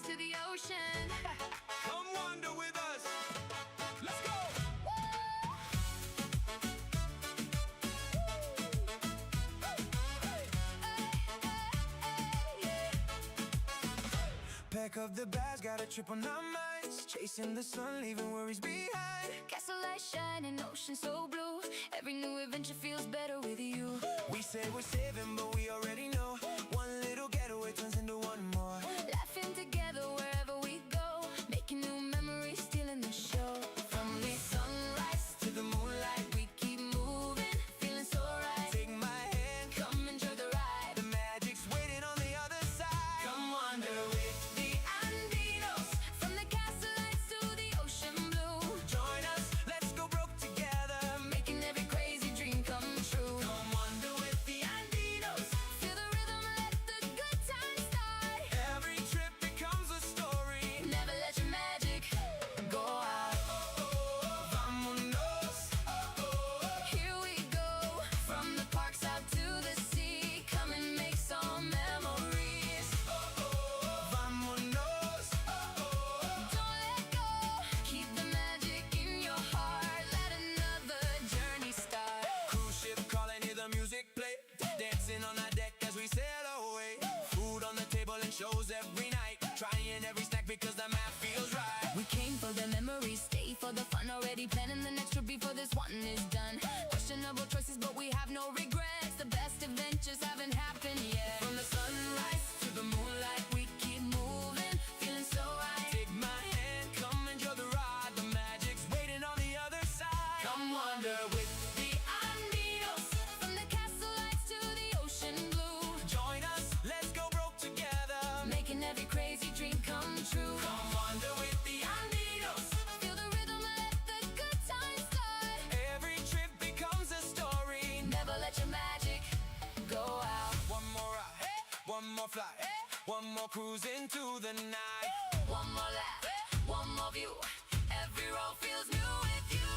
to the ocean. Come wander with us. Let's go. Pack up the bags, got a trip on our minds. Chasing the sun, leaving worries behind. Castle light shining, ocean so blue. Every new adventure feels better with you. We say we're saving, but we already know one little getaway turns into one more. Laughing together wherever we go, making new memories, stealing the show. From the sunrise to the moonlight, we keep moving, feeling so right. Take my hand, Come enjoy the ride. the magic's waiting on the other side. Come wander with the Andinos, from the castle lights to the ocean blue. Join us, let's go broke together. Making every crazy dream come true. Come wander with the Andinos. Feel the rhythm, let the good times start. Every trip becomes a story. Never let your magic go out. Vámonos. Here we go, from the parks out to the sea. Come and make some memories. Vámonos. Don't let go, keep the magic in your heart. Let another journey start. Cruise ship calling, hear the music play. Dancing on that deck as we sail away. Food on the table and shows every night. Trying every snack because the map feels right. We came for the memories, stay for the fun. Already planning the next trip before this one is done. Questionable choices, but we have no regrets. The best adventures haven't happened yet. From the sunrise to the moonlight, we keep moving, feeling so right. Take my hand, come enjoy the ride. The magic's waiting on the other side. Come wander with the Andinos, from the castle lights to the ocean blue. Join us, let's go broke together. Making every crazy dream come true. Come wander with the Andinos. Feel the rhythm, let the good times start. Every trip becomes a story. Never let your magic go out. One more ride, one more flight, one more cruise into the night. One more laugh, one more view. Every road feels new with you.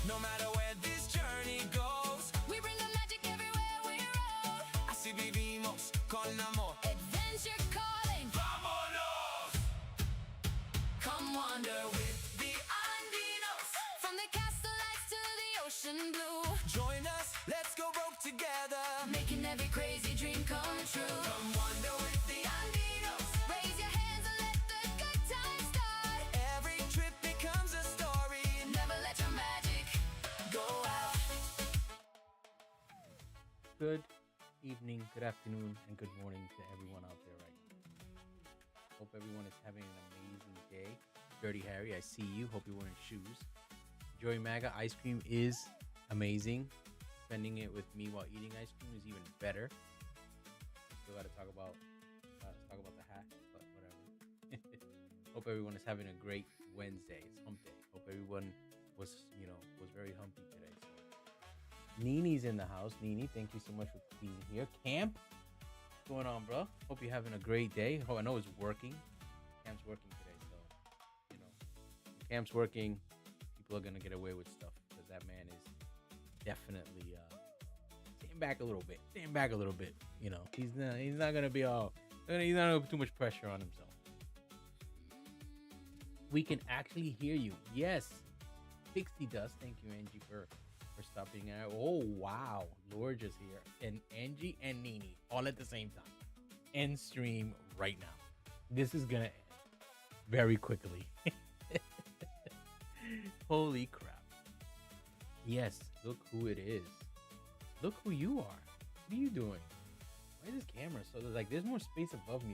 No matter where this journey goes, We bring the magic everywhere we roll. así vivimos con amor. Adventure calling, Vámonos. come wander with the Andinos. From the castle lights to the ocean blue. Join us, let's go broke together. Making every crazy dream come true. Come wander with the Andinos. Raise your hands and let the good times start. Every trip becomes a story. Never let your magic go out. Good evening, good afternoon, and good morning to everyone out there right now. Hope everyone is having an amazing day. Dirty Harry, I see you. Hope you're wearing shoes. Joey Maga, ice cream is amazing. Spending it with me while eating ice cream is even better. Still got to talk about the hat, but whatever. Hope everyone is having a great Wednesday. It's hump day. Hope everyone was very humpy today. So Nini's in the house. Nini, thank you so much for being here. Camp, what's going on, bro? Hope you're having a great day. Oh, I know it's working. Camp's working today, so when Camp's working, people are gonna get away with stuff because that man is definitely staying back a little bit. He's not gonna be all. He's not gonna put too much pressure on himself. We can actually hear you. Yes, Pixie Dust. Thank you, Angie, for stopping out. Oh wow, Lorja's here, and Angie and Nini all at the same time. End stream right now. This is gonna end very quickly. Holy crap! Yes, look who it is. Look who you are. What are you doing? Why is this camera so there's more space above me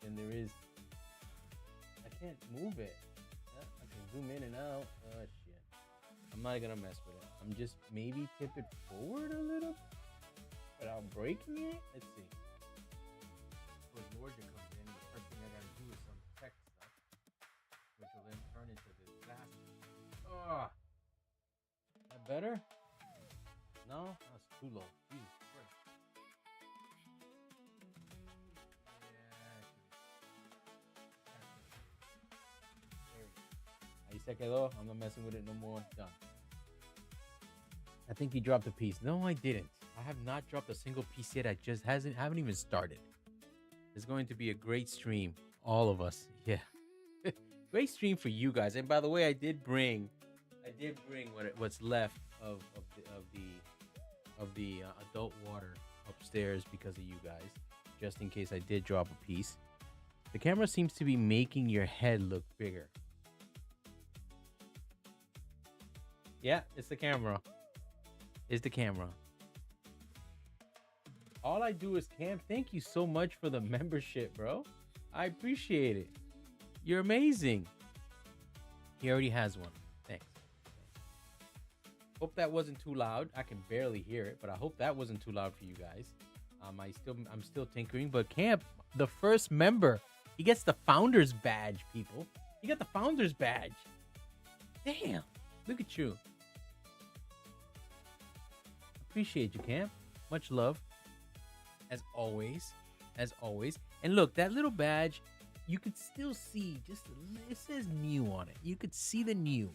than there is. I can't move it. I can zoom in and out. Oh shit. I'm not gonna mess with it. I'm just maybe tip it forward a little without breaking it. Let's see. When Lorja comes in, the first thing I gotta do is some tech stuff, which will then turn into disaster. Oh, that better? No, that's too low. Jesus Christ. Ahí se quedó. I'm not messing with it no more. Done. I think he dropped a piece. No, I didn't. I have not dropped a single piece yet. I haven't even started. It's going to be a great stream. All of us. Yeah. Great stream for you guys. And by the way, I did bring what's left of the adult water upstairs because of you guys, just in case I did drop a piece. The camera seems to be making your head look bigger. Yeah, it's the camera. It's the camera. All I do is camp. Thank you so much for the membership, bro. I appreciate it. You're amazing. He already has one. Thanks. Hope that wasn't too loud. I can barely hear it, but I hope that wasn't too loud for you guys. I'm still tinkering, but Camp, the first member, he gets the founder's badge, people. He got the founder's badge. Damn. Look at you. Appreciate you, Camp. Much love. As always. As always. And look, that little badge, you could still see just it says new on it. You could see the new.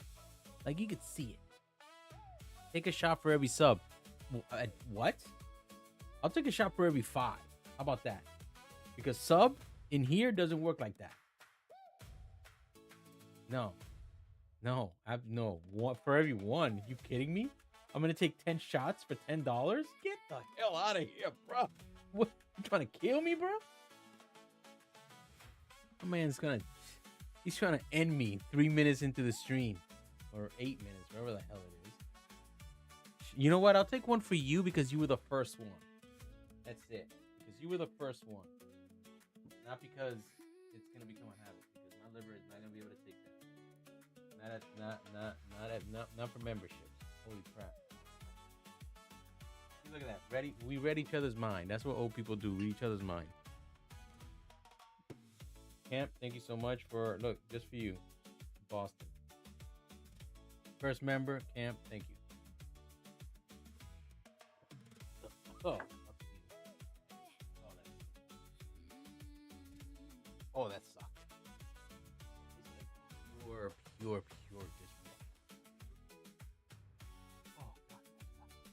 Like, you could see it. Take a shot for every sub. What? I'll take a shot for every 5. How about that? Because sub in here doesn't work like that. No. No. No. One for every 1. You kidding me? I'm going to take 10 shots for $10? Get the hell out of here, bro. What? You trying to kill me, bro? My man's he's trying to end me 3 minutes into the stream. Or 8 minutes, whatever the hell it is. You know what? I'll take one for you because you were the first one. That's it. Because you were the first one. Not because it's going to become a habit. Because my liver is not going to be able to take that. Not for memberships. Holy crap. See, look at that. We read each other's mind. That's what old people do. Read each other's mind. Camp, thank you so much for, look, just for you. Boston. First member, Camp, thank you. Oh, that sucked. It's like pure just. Oh, God, that sucked.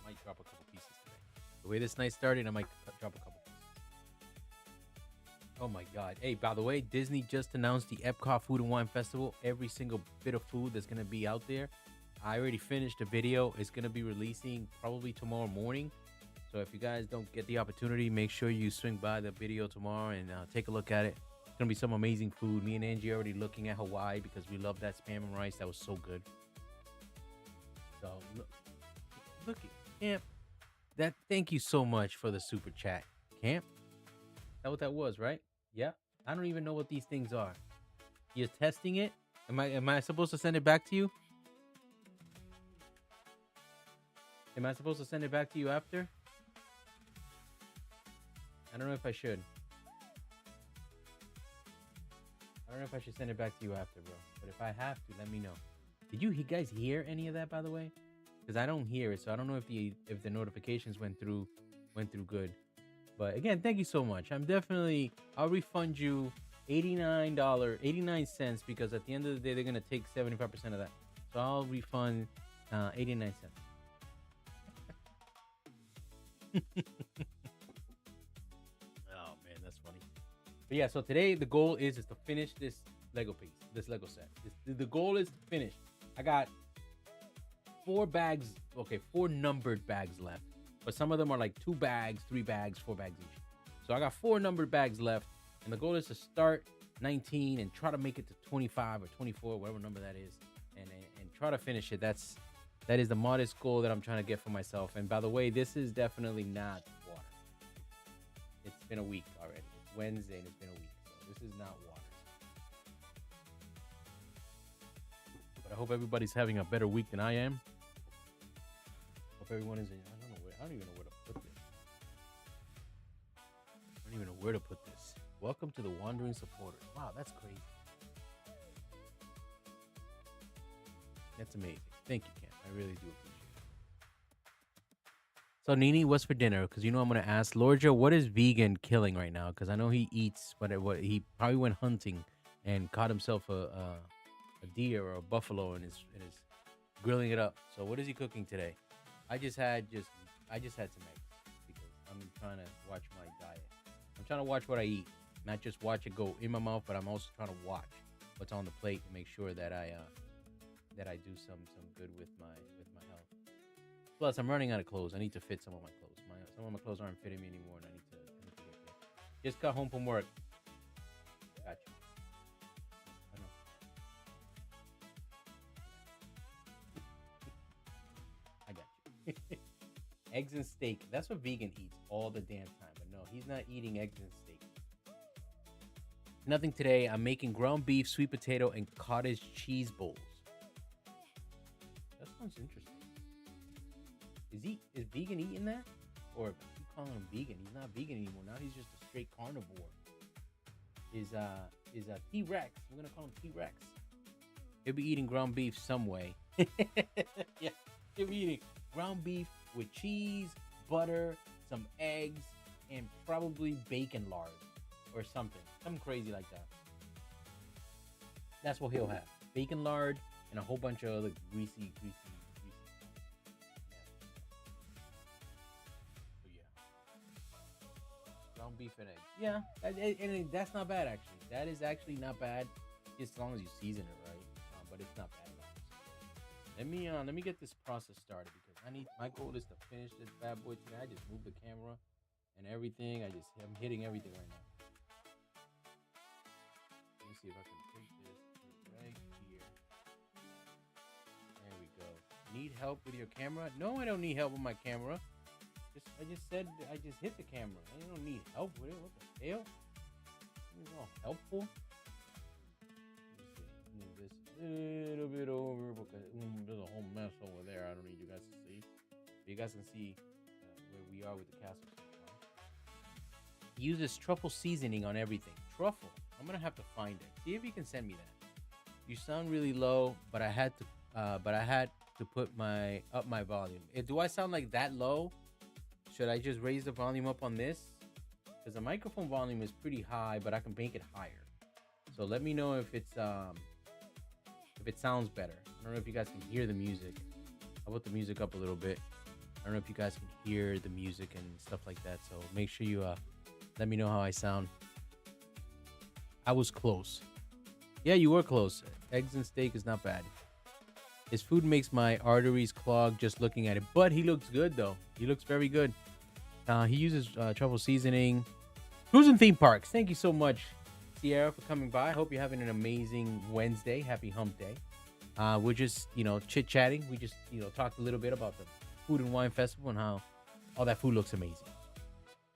I might drop a couple pieces today. The way this night started, I might drop a couple pieces. Oh my God. Hey, by the way, Disney just announced the Epcot Food and Wine Festival. Every single bit of food that's going to be out there. I already finished the video. It's going to be releasing probably tomorrow morning. So if you guys don't get the opportunity, make sure you swing by the video tomorrow and take a look at it. It's going to be some amazing food. Me and Angie are already looking at Hawaii because we love that spam and rice. That was so good. So look at Camp. Thank you so much for the super chat. Camp? That what that was, right? Yeah. I don't even know what these things are. You're testing it? Am I supposed to send it back to you? Am I supposed to send it back to you after? I don't know if I should. I don't know if I should send it back to you after, bro. But if I have to, let me know. Did you guys hear any of that, by the way? Because I don't hear it, so I don't know if the notifications went through good. But again, thank you so much. I'll refund you $89 because at the end of the day, they're gonna take 75% of that. So I'll refund 89 cents. Oh man, that's funny. But yeah, so today the goal is to finish this Lego piece, this Lego set. The goal is to finish. I got 4 bags, 4 numbered bags left. But some of them are like 2 bags, 3 bags, 4 bags each. So I got 4 numbered bags left. And the goal is to start 19 and try to make it to 25 or 24, whatever number that is. And try to finish it. That is the modest goal that I'm trying to get for myself. And by the way, this is definitely not water. It's been a week already. It's Wednesday and it's been a week. So this is not water. But I hope everybody's having a better week than I am. Hope everyone is. I don't even know where to put this. I don't even know where to put this. Welcome to the Wandering Supporters. Wow, that's crazy. That's amazing. Thank you, Cam. I really do appreciate it. So, Nini, what's for dinner? Because you know I'm going to ask. Lorja, what is vegan killing right now? Because I know he eats, what he probably went hunting and caught himself a deer or a buffalo and is grilling it up. So what is he cooking today? I just had some eggs because I'm trying to watch my diet. I'm trying to watch what I eat, not just watch it go in my mouth, but I'm also trying to watch what's on the plate and make sure that I do some good with my health. Plus, I'm running out of clothes. I need to fit some of my clothes. Some of my clothes aren't fitting me anymore, and I need to get there. Just got home from work. Got you. I got you. Eggs and steak. That's what vegan eats all the damn time. But no, he's not eating eggs and steak. Nothing today. I'm making ground beef, sweet potato, and cottage cheese bowls. That sounds interesting. Is vegan eating that? Or if you calling him vegan, he's not vegan anymore. Now he's just a straight carnivore. Is a T-Rex. I'm gonna call him T-Rex. He'll be eating ground beef some way. Yeah, he'll be eating ground beef with cheese, butter, some eggs, and probably bacon lard or something crazy like that. That's what he'll have: bacon lard and a whole bunch of other greasy stuff. Ground beef and eggs. Yeah, and that's not bad actually. That is actually not bad, just as long as you season it right. But it's not bad at all. Let me get this process started because my goal is to finish this bad boy today. I just moved the camera and everything. I'm hitting everything right now. Let me see if I can take this right here. There we go. Need help with your camera? No, I don't need help with my camera. I just said I just hit the camera. I don't need help with it. What the hell? It's all helpful. Move this a little bit over because there's a whole mess over there. I don't need you guys to see. But you guys can see where we are with the castle. He uses truffle seasoning on everything. Truffle. I'm gonna have to find it. See if you can send me that. You sound really low, but I had to put up my volume. Do I sound like that low? Should I just raise the volume up on this? Because the microphone volume is pretty high, but I can make it higher. So let me know if it sounds better. I don't know if you guys can hear the music. I'll put the music up a little bit. I don't know if you guys can hear the music and stuff like that. So make sure you let me know how I sound. I was close. Yeah, you were close. Eggs and steak is not bad. His food makes my arteries clog just looking at it. But he looks good, though. He looks very good. He uses truffle seasoning. Cruising Theme Parks. Thank you so much, Sierra, for coming by. I hope you're having an amazing Wednesday. Happy hump day. We're just, chit-chatting. We just, talked a little bit about the Food and Wine Festival and how all that food looks amazing.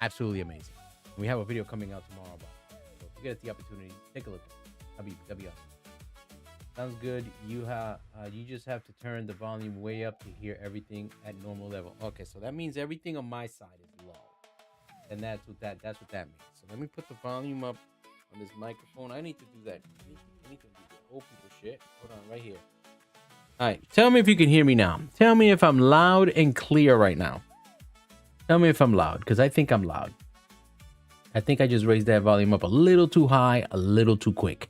Absolutely amazing. And we have a video coming out tomorrow about it. So if you get the opportunity, take a look at it. That'd be awesome. Sounds good. You just have to turn the volume way up to hear everything at normal level. Okay, so that means everything on my side is low. And that's what that means. So let me put the volume up on this microphone. I need to do that. I need to do that. Open for shit. Hold on, right here. All right, tell me if you can hear me now. Tell me if I'm loud and clear right now. Tell me if I'm loud, because I think I'm loud. I think I just raised that volume up a little too high, a little too quick.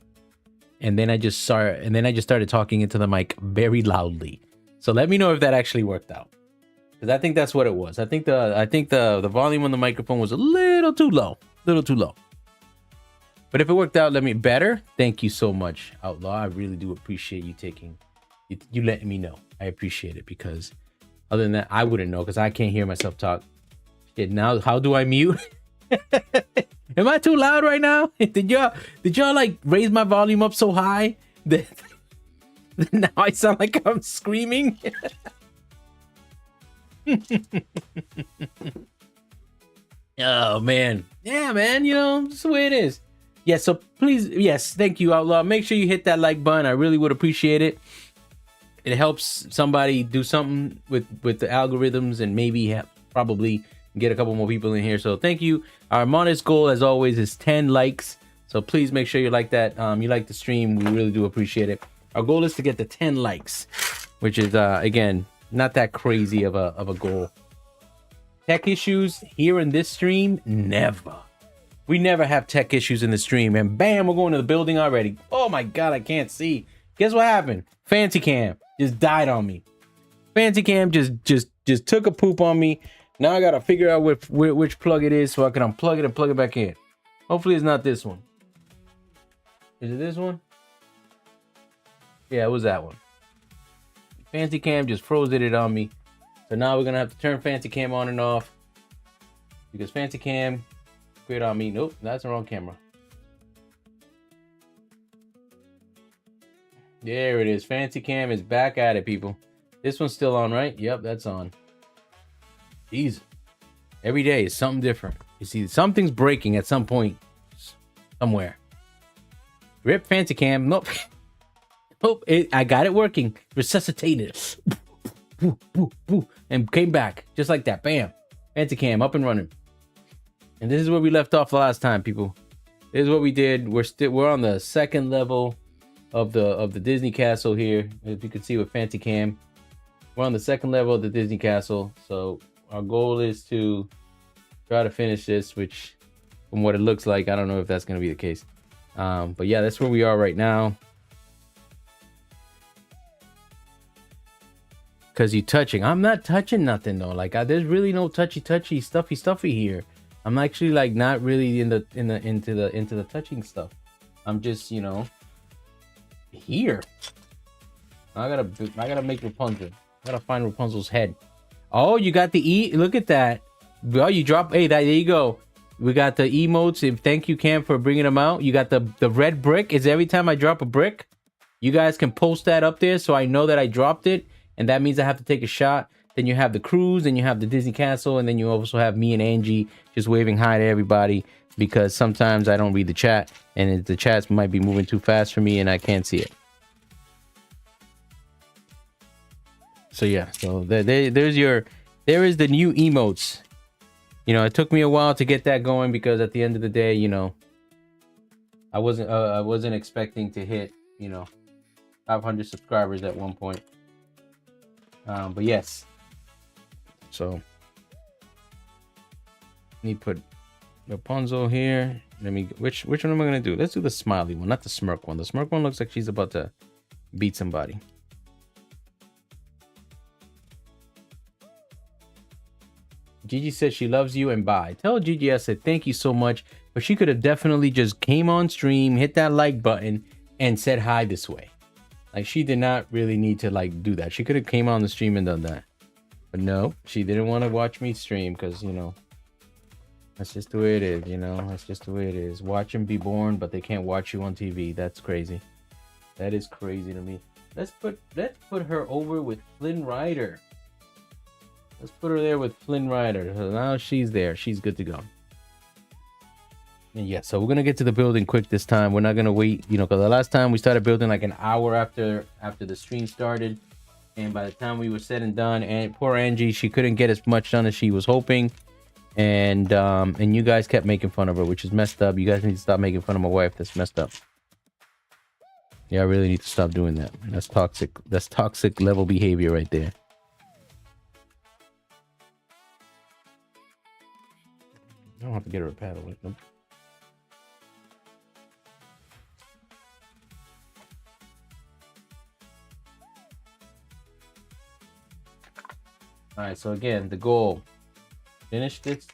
And then I just started talking into the mic very loudly. So let me know if that actually worked out. Because I think that's what it was. I think the volume on the microphone was a little too low. But if it worked out, better. Thank you so much, Outlaw. I really do appreciate you letting me know. I appreciate it, because other than that, I wouldn't know, because I can't hear myself talk. Shit, now how do I mute? Am I too loud right now? Did y'all like raise my volume up so high that now I sound like I'm screaming? Oh man. Yeah, man, that's the way it is. Yeah, so please, yes, thank you, Outlaw. Make sure you hit that like button. I really would appreciate it. It helps somebody do something with the algorithms, and maybe probably get a couple more people in here. So thank you. Our modest goal, as always, is 10 likes. So please make sure you like that. You like the stream. We really do appreciate it. Our goal is to get to 10 likes, which is, again, not that crazy of a goal. Tech issues here in this stream? Never. We never have tech issues in the stream. And bam, we're going to the building already. Oh my God, I can't see. Guess what happened? Fancy Cam just died on me. Fancy Cam just took a poop on me. Now I gotta figure out which plug it is so I can unplug it and plug it back in. Hopefully it's not this one. Is it this one? Yeah, it was that one. Fancy Cam just froze it on me. So now we're gonna have to turn Fancy Cam on and off. Because Fancy Cam quit on me. Nope, that's the wrong camera. There it is. Fancy Cam is back at it, people. This one's still on, right? Yep, that's on. Jeez. Every day is something different. You see, something's breaking at some point. Somewhere. Rip Fancy Cam. Nope. Nope. I got it working. Resuscitated. And came back. Just like that. Bam. Fancy Cam up and running. And this is where we left off the last time, people. This is what we did. We're on the second level of the Disney Castle here. As you can see with Fancy Cam. We're on the second level of the Disney Castle. So our goal is to try to finish this, which from what it looks like, I don't know if that's going to be the case. But yeah, that's where we are right now. Because you're touching. I'm not touching nothing though. Like there's really no touchy stuffy here. I'm actually like not really into the touching stuff. I'm just, you know, here. I gotta make Rapunzel. I gotta find Rapunzel's head. Oh, you got the E. Look at that. Well, you drop. Hey, there you go. We got the emotes. And thank you, Cam, for bringing them out. You got the red brick. Is every time I drop a brick, you guys can post that up there so I know that I dropped it, and that means I have to take a shot. Then you have the cruise, and you have the Disney Castle, and then you also have me and Angie just waving hi to everybody because sometimes I don't read the chat, and the chats might be moving too fast for me, and I can't see it. So yeah, so there is the new emotes. You know, it took me a while to get that going because at the end of the day, you know, I wasn't expecting to hit, you know, 500 subscribers at one point. But yes. So let me put Rapunzel here. Which one am I gonna do? Let's do the smiley one, not the smirk one. The smirk one looks like she's about to beat somebody. Gigi says she loves you and bye. Tell Gigi I said thank you so much, but she could have definitely just came on stream, hit that like button, and said hi this way. Like she did not really need to like do that. She could have came on the stream and done that. But no, she didn't want to watch me stream because, you know, that's just the way it is, you know. That's just the way it is. Watch them be born, but they can't watch you on TV. That's crazy. That is crazy to me. Let's put her over with Flynn Rider. Let's put her there with Flynn Rider. So now she's there. She's good to go. And yeah, so we're gonna get to the building quick this time. We're not gonna wait, you know, because the last time we started building like an hour after the stream started, and by the time we were said and done, and poor Angie, she couldn't get as much done as she was hoping, and you guys kept making fun of her, which is messed up. You guys need to stop making fun of my wife. That's messed up. Yeah, I really need to stop doing that. That's toxic. That's toxic level behavior right there. I don't have to get her a paddle with them. All right, so again, the goal: finish this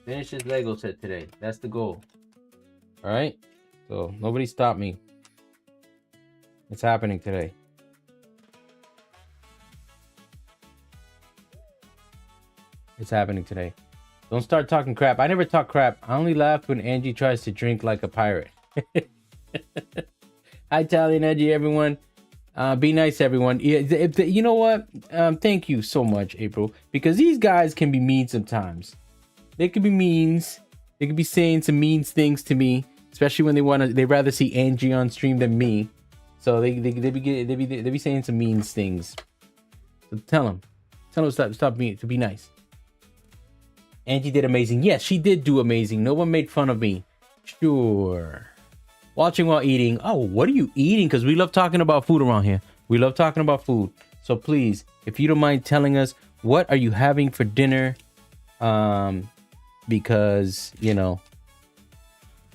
Lego set today. That's the goal. All right, so nobody stop me. It's happening today. It's happening today. Don't start talking crap. I never talk crap. I only laugh when Angie tries to drink like a pirate. Hi, Tally and Angie, everyone. Be nice, everyone. You know what? Thank you so much, April. Because these guys can be mean sometimes. They can be means. They can be saying some mean things to me, especially when they rather see Angie on stream than me. So they be saying some mean things. So tell them stop being, to be nice. Angie did amazing. Yes, she did do amazing. No one made fun of me. Sure. Watching while eating. Oh, what are you eating? Because we love talking about food around here. We love talking about food. So please, if you don't mind telling us, what are you having for dinner? Because, you know,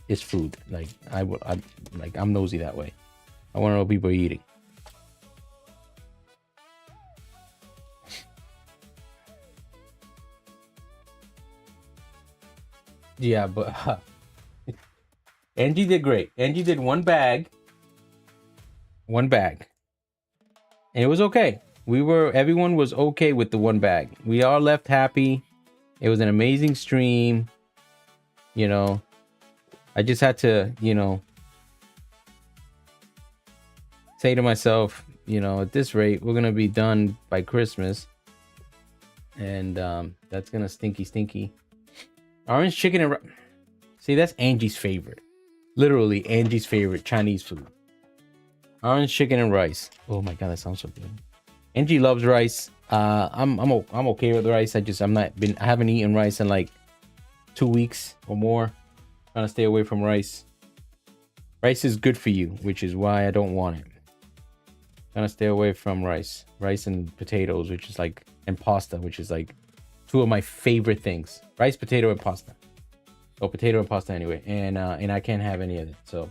it's food. Like I'm nosy that way. I want to know what people are eating. Yeah, but Angie did great. Angie did one bag, and it was okay. Everyone was okay with the one bag. We all left happy. It was an amazing stream. You know, I just had to, say to myself, at this rate, we're gonna be done by Christmas, and that's gonna stinky. Orange chicken and see, that's Angie's favorite. Literally, Angie's favorite Chinese food. Orange chicken and rice. Oh my god, that sounds so good. Angie loves rice. I'm okay with rice. I haven't eaten rice in like 2 weeks or more. Trying to stay away from rice. Rice is good for you, which is why I don't want it. Trying to stay away from rice. Rice and potatoes, and pasta, which is like two of my favorite things. Rice, potato, and pasta. Oh, potato and pasta anyway. And I can't have any of it. So,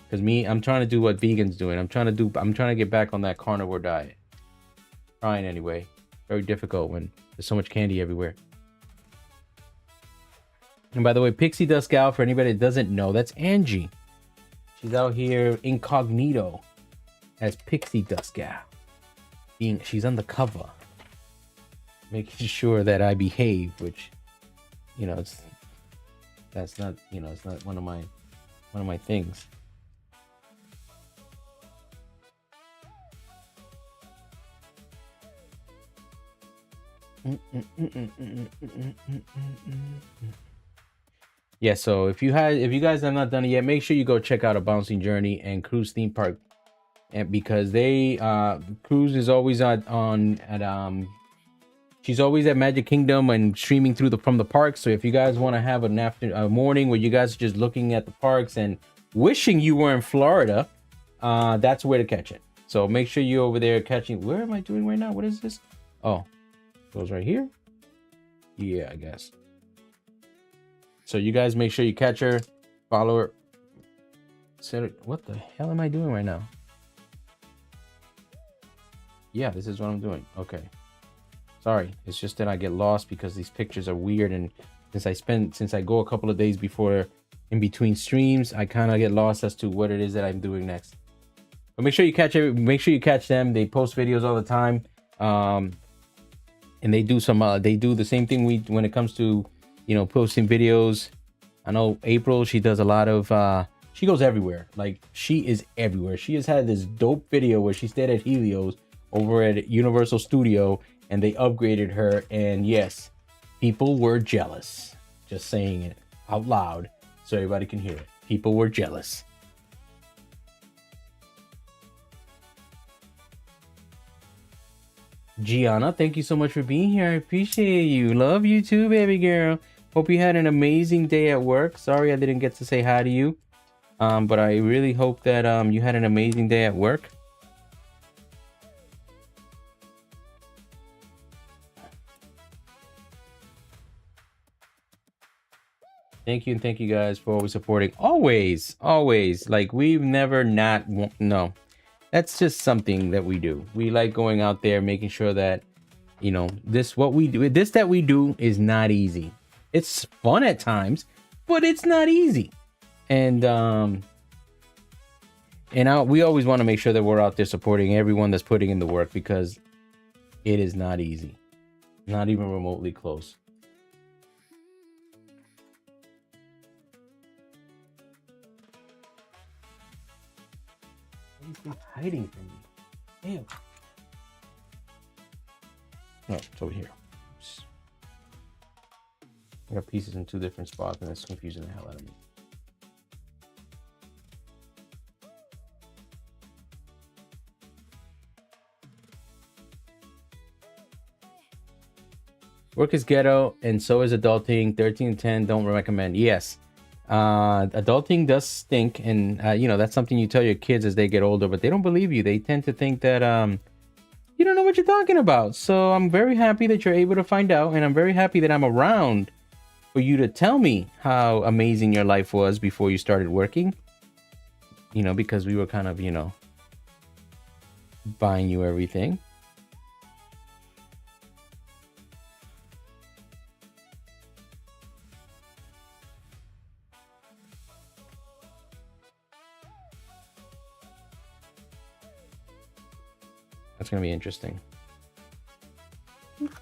because I'm trying to do what vegans doing. I'm trying to get back on that carnivore diet. Trying anyway. Very difficult when there's so much candy everywhere. And by the way, Pixie Dust Gal, for anybody that doesn't know, that's Angie. She's out here incognito as Pixie Dust Gal. She's undercover, making sure that I behave, which, it's not one of my things. Yeah, so if you guys have not done it yet, make sure you go check out A Bouncing Journey and Cruise Theme Park, and because Cruise is always she's always at Magic Kingdom and streaming from the park. So if you guys want to have a morning where you guys are just looking at the parks and wishing you were in Florida, that's where to catch it. So make sure you're over there catching. Where am I doing right now? What is this? Oh, goes right here. Yeah, I guess. So you guys make sure you catch her, follow her. What the hell am I doing right now? Yeah, this is what I'm doing. Okay. Sorry, it's just that I get lost because these pictures are weird, and since I go a couple of days in between streams, I kind of get lost as to what it is that I'm doing next. But make sure you catch them. They post videos all the time. And they do the same thing when it comes to posting videos. I know April, she does a lot of she goes everywhere. Like, she is everywhere. She has had this dope video where she stayed at Helios over at Universal Studio, and they upgraded her, and yes, people were jealous. Just saying it out loud so everybody can hear it. People were jealous. Gianna, thank you so much for being here. I appreciate you. Love you too, baby girl. Hope you had an amazing day at work. Sorry I didn't get to say hi to you. But I really hope that you had an amazing day at work. Thank you, and thank you guys for always supporting. Always. Like, we've never no. That's just something that we do. We like going out there, making sure that, this that we do is not easy. It's fun at times, but it's not easy. And we always want to make sure that we're out there supporting everyone that's putting in the work, because it is not easy. Not even remotely close. He's hiding from me. Damn. No, it's over here. Oops. I got pieces in two different spots, and it's confusing the hell out of me. Work is ghetto, and so is adulting. 13 and 10, don't recommend. Yes. Adulting does stink, and that's something you tell your kids as they get older, but they don't believe you. They tend to think that you don't know what you're talking about. So I'm very happy that you're able to find out, and I'm very happy that I'm around for you to tell me how amazing your life was before you started working. Because we were kind of buying you everything. That's gonna be interesting. You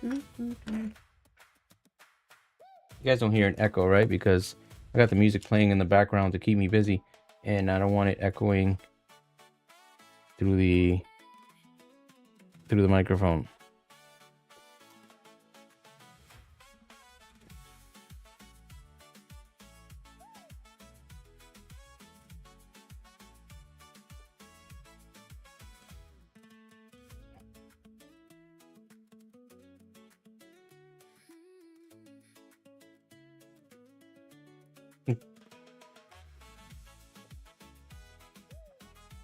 guys don't hear an echo, right? Because I got the music playing in the background to keep me busy, and I don't want it echoing through the microphone.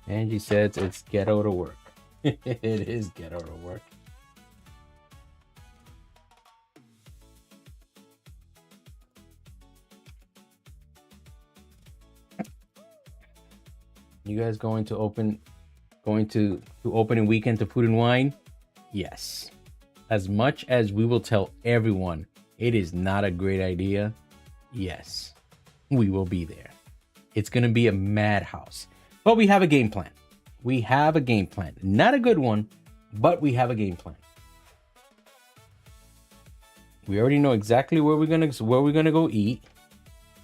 Angie says it's ghetto to work. It is ghetto to work. You guys going to opening weekend to Food and Wine? Yes. As much as we will tell everyone it is not a great idea, yes, we will be there. It's going to be a madhouse. But we have a game plan. We have a game plan. Not a good one, but we have a game plan. We already know exactly where we're gonna go eat.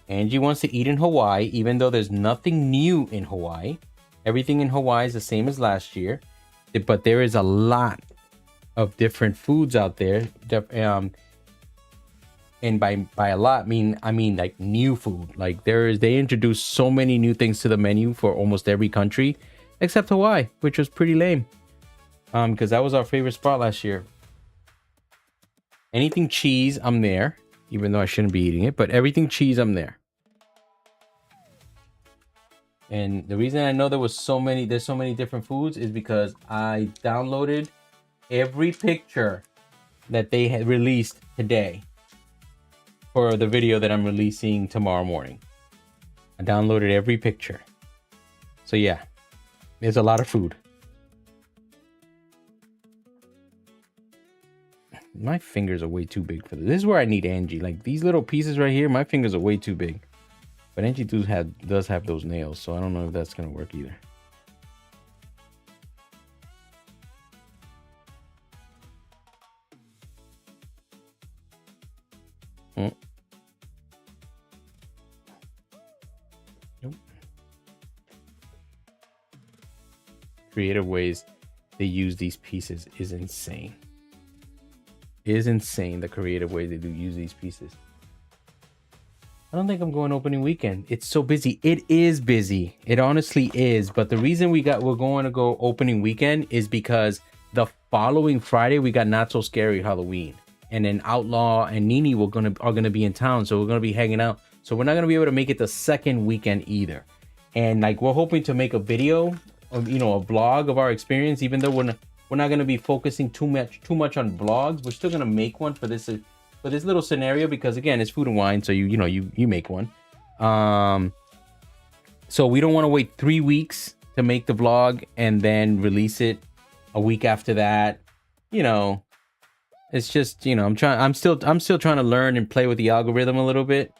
Angie wants to eat in Hawaii, even though there's nothing new in Hawaii. Everything in Hawaii is the same as last year, but there is a lot of different foods out there. And by a lot, I mean like new food. Like they introduced so many new things to the menu for almost every country, except Hawaii, which was pretty lame. Because that was our favorite spot last year. Anything cheese, I'm there, even though I shouldn't be eating it. But everything cheese, I'm there. And the reason I know there's so many different foods is because I downloaded every picture that they had released today for the video that I'm releasing tomorrow morning. I downloaded every picture. So yeah, there's a lot of food. My fingers are way too big for this. This is where I need Angie. Like these little pieces right here, my fingers are way too big. But Angie does have those nails, so I don't know if that's gonna work either. Nope. Creative ways they use these pieces is insane. It is insane the creative way they do use these pieces. I don't think I'm going opening weekend. It's so busy. It is busy. It honestly is. But the reason we're going to go opening weekend is because the following Friday we got Not So Scary Halloween, and then Outlaw and Nini are gonna be in town, so we're gonna be hanging out. So we're not gonna be able to make it the second weekend either. And like we're hoping to make a video, a vlog of our experience, even though we're not gonna be focusing too much on vlogs. We're still gonna make one for this little scenario because again, it's Food and Wine, so you make one. So we don't want to wait 3 weeks to make the vlog and then release it a week after that. It's just I'm still trying to learn and play with the algorithm a little bit.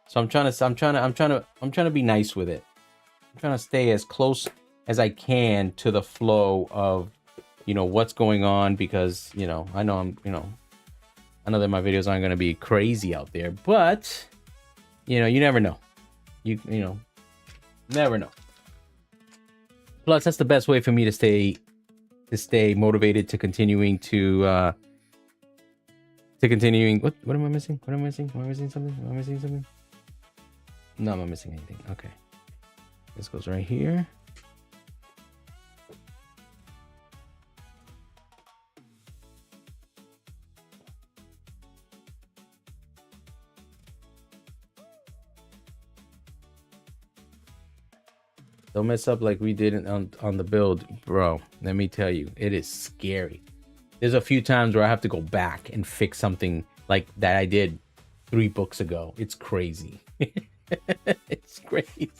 So I'm trying to be nice with it. I'm trying to stay as close as I can to the flow of what's going on, because I know that my videos aren't going to be crazy out there, but you never know. You never know. Plus that's the best way for me to stay motivated to continuing what am I missing? Am I missing something? No, I'm not missing anything. Okay. This goes right here. Don't mess up like we did on the build, bro. Let me tell you, it is scary. There's a few times where I have to go back and fix something like that I did 3 books ago. It's crazy. It's crazy.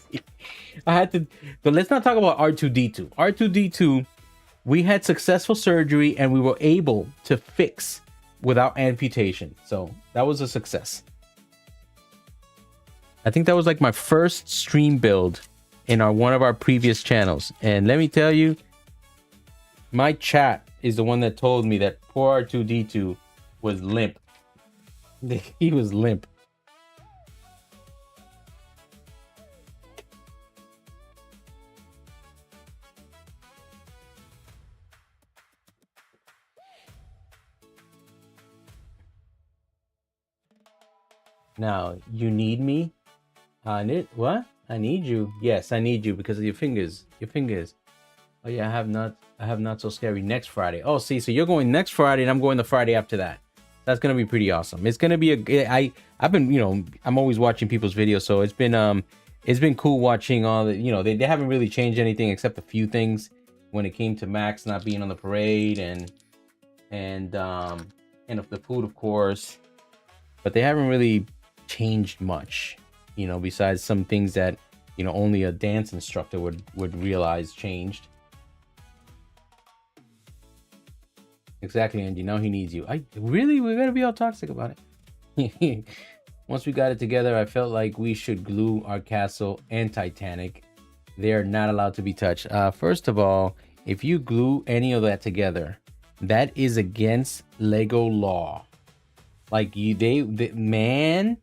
But let's not talk about R2-D2. R2-D2, we had successful surgery and we were able to fix without amputation. So that was a success. I think that was like my first stream build in one of our previous channels. And let me tell you, my chat is the one that told me that poor R2D2 was limp. He was limp. Now, you need me? What? I need you. Yes, I need you because of your fingers. Your fingers. Oh yeah, I have not so scary next Friday. Oh, see, so you're going next Friday and I'm going the Friday after that. That's gonna be pretty awesome. It's gonna be I've been, I'm always watching people's videos, so it's been cool watching all the, they haven't really changed anything except a few things when it came to Max not being on the parade and of the food, of course. But they haven't really changed much, besides some things that, only a dance instructor would realize changed. Exactly, Angie. Now he needs you. We're gonna be all toxic about it. Once we got it together, I felt like we should glue our castle and Titanic. They are not allowed to be touched. First of all, if you glue any of that together, that is against Lego law. Like man,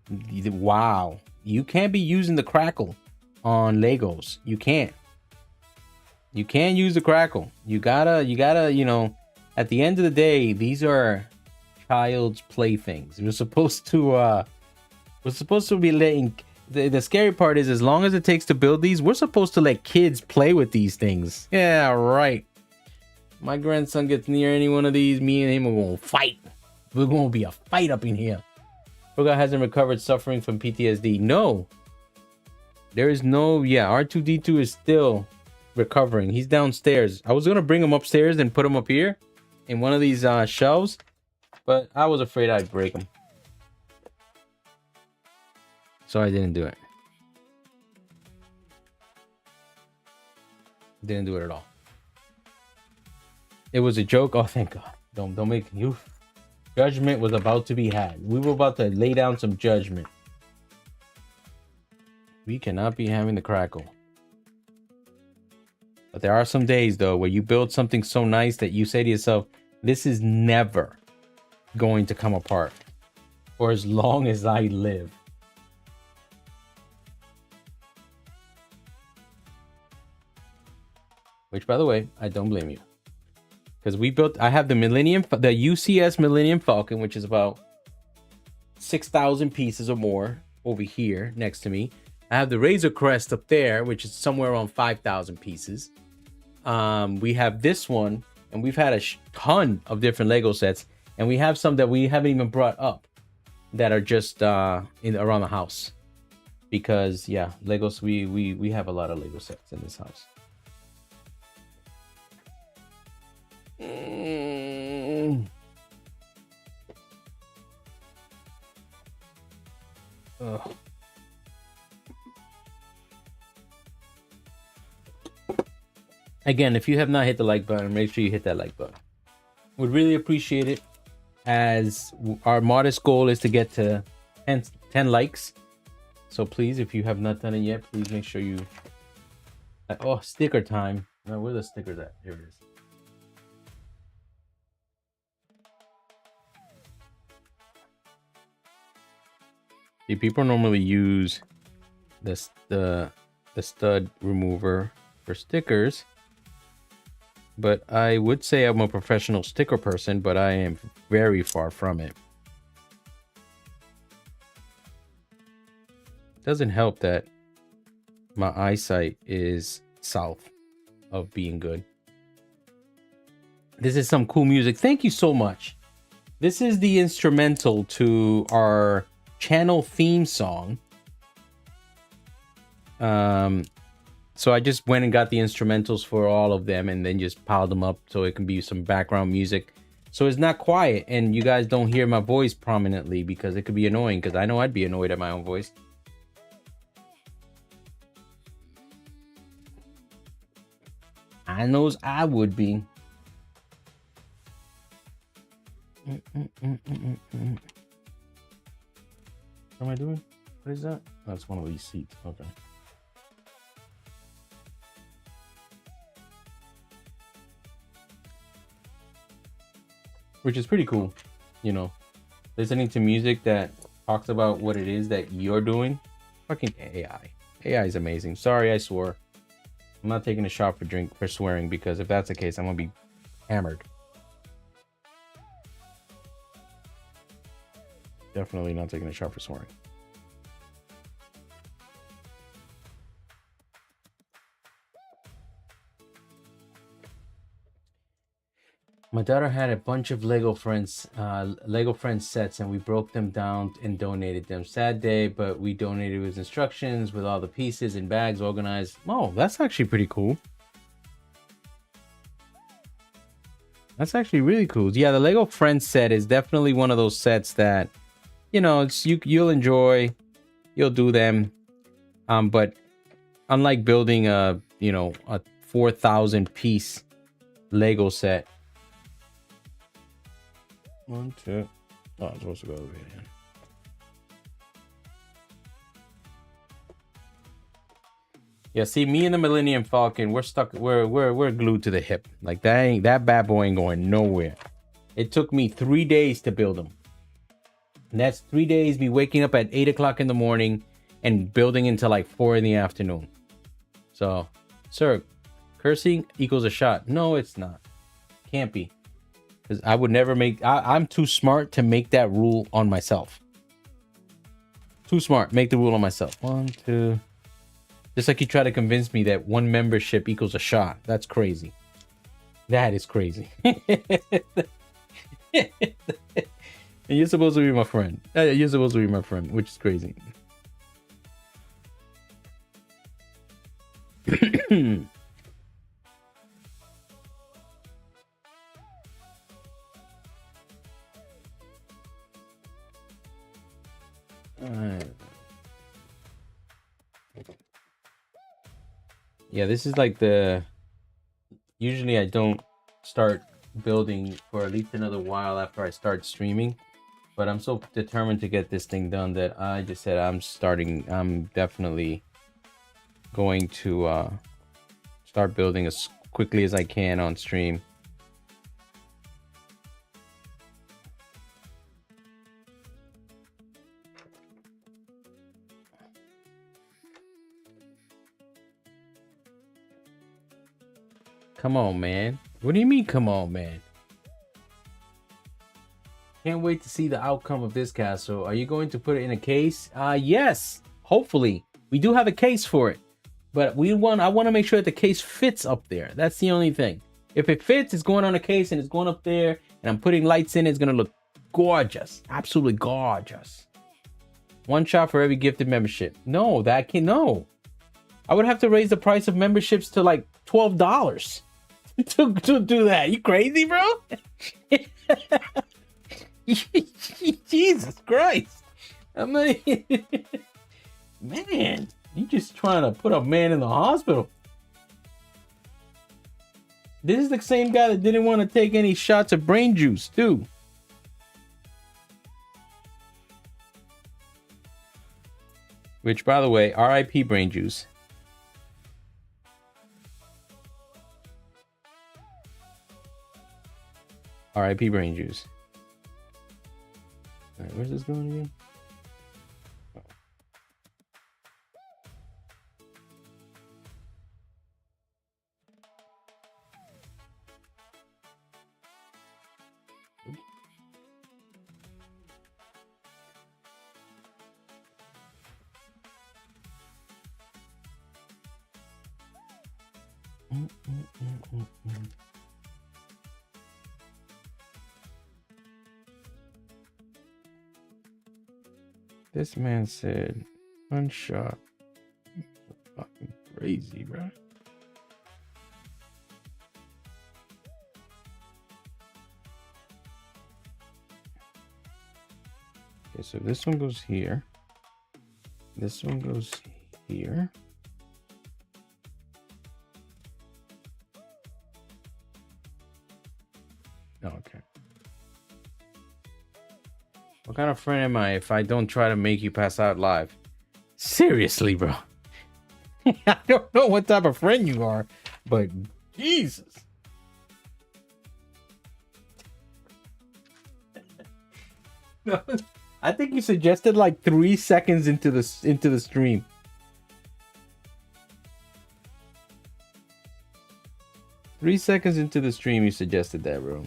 wow, you can't be using the crackle on Legos. You can't use the crackle. You gotta, at the end of the day, these are child's playthings. We're supposed to be letting, the scary part is, as long as it takes to build these, we're supposed to let kids play with these things. Yeah, right. My grandson gets near any one of these, me and him are gonna fight. We're gonna be a fight up in here. Roga hasn't recovered, suffering from PTSD. No. There is no, R2D2 is still recovering. He's downstairs. I was gonna bring him upstairs and put him up here in one of these shelves, but I was afraid I'd break him. So I didn't do it. Didn't do it at all. It was a joke. Oh, thank God. Don't make you. Judgment was about to be had. We were about to lay down some judgment. We cannot be having the crackle. But there are some days, though, where you build something so nice that you say to yourself, this is never going to come apart for as long as I live. Which, by the way, I don't blame you. Because I have the UCS Millennium Falcon, which is about 6,000 pieces or more over here next to me. I have the Razor Crest up there, which is somewhere around 5,000 pieces. We have this one, and we've had a ton of different Lego sets, and we have some that we haven't even brought up that are just around the house. Because Legos, we have a lot of Lego sets in this house. Ugh. Again, if you have not hit the like button, make sure you hit that like button. Would really appreciate it, as our modest goal is to get to 10 likes. So please, if you have not done it yet, please make sure you... Oh, sticker time. Now, where are the stickers at? Here it is. See, people normally use the stud remover for stickers, but I would say I'm a professional sticker person, but I am very far from it. It doesn't help that my eyesight is south of being good. This is some cool music. Thank you so much. This is the instrumental to our channel theme song. So I just went and got the instrumentals for all of them and then just piled them up so it can be some background music, so it's not quiet and you guys don't hear my voice prominently, because it could be annoying, because I know I'd be annoyed at my own voice. I knows I would be. What am I doing? What is that? That's one of these seats. Okay. which is pretty cool. You know, listening to music that talks about what it is that you're doing. Fucking AI is amazing. Sorry I swore. I'm not taking a shot for swearing, because if that's the case, I'm gonna be hammered. Definitely not taking a shot for swearing. My daughter had a bunch of Lego Friends sets, and we broke them down and donated them. Sad day, but we donated with instructions, with all the pieces and bags organized. Oh, that's actually pretty cool. That's actually really cool. Yeah, the Lego Friends set is definitely one of those sets that, you know, you'll enjoy, you'll do them. But unlike building a 4,000 piece Lego set. 1, 2. Oh, I'm supposed to go over here. Yeah, see, me and the Millennium Falcon, we're stuck. We're glued to the hip. Like that bad boy ain't going nowhere. It took me 3 days to build them. And that's 3 days me waking up at 8 o'clock in the morning and building until like 4 in the afternoon. So, sir, cursing equals a shot. No, it's not. Can't be. Because I would never make... I'm too smart to make that rule on myself. Too smart. Make the rule on myself. 1, 2... Just like you try to convince me that 1 membership equals a shot. That's crazy. That is crazy. And you're supposed to be my friend. You're supposed to be my friend, which is crazy. Yeah, this is like usually I don't start building for at least another while after I start streaming, but I'm so determined to get this thing done that I just said I'm definitely going to start building as quickly as I can on stream. Come on, man. What do you mean, come on, man? Can't wait to see the outcome of this castle. Are you going to put it in a case? Yes. Hopefully. We do have a case for it. But I want to make sure that the case fits up there. That's the only thing. If it fits, it's going on a case and it's going up there, and I'm putting lights in, it's going to look gorgeous. Absolutely gorgeous. 1 shot for every gifted membership. No, no. I would have to raise the price of memberships to like $12 to do that. You crazy, bro? Jesus Christ. I mean, man, you just trying to put a man in the hospital. This is the same guy that didn't want to take any shots of brain juice, too. Which, by the way, RIP brain juice. RIP brain juice. All right, where's this going again? This man said 1 shot. Fucking crazy, bro. Okay, so this one goes here. This one goes here. Okay. What kind of friend am I if I don't try to make you pass out live? Seriously, bro. I don't know what type of friend you are, but Jesus. No, I think you suggested like 3 seconds into the stream. Three seconds into the stream, you suggested that, bro.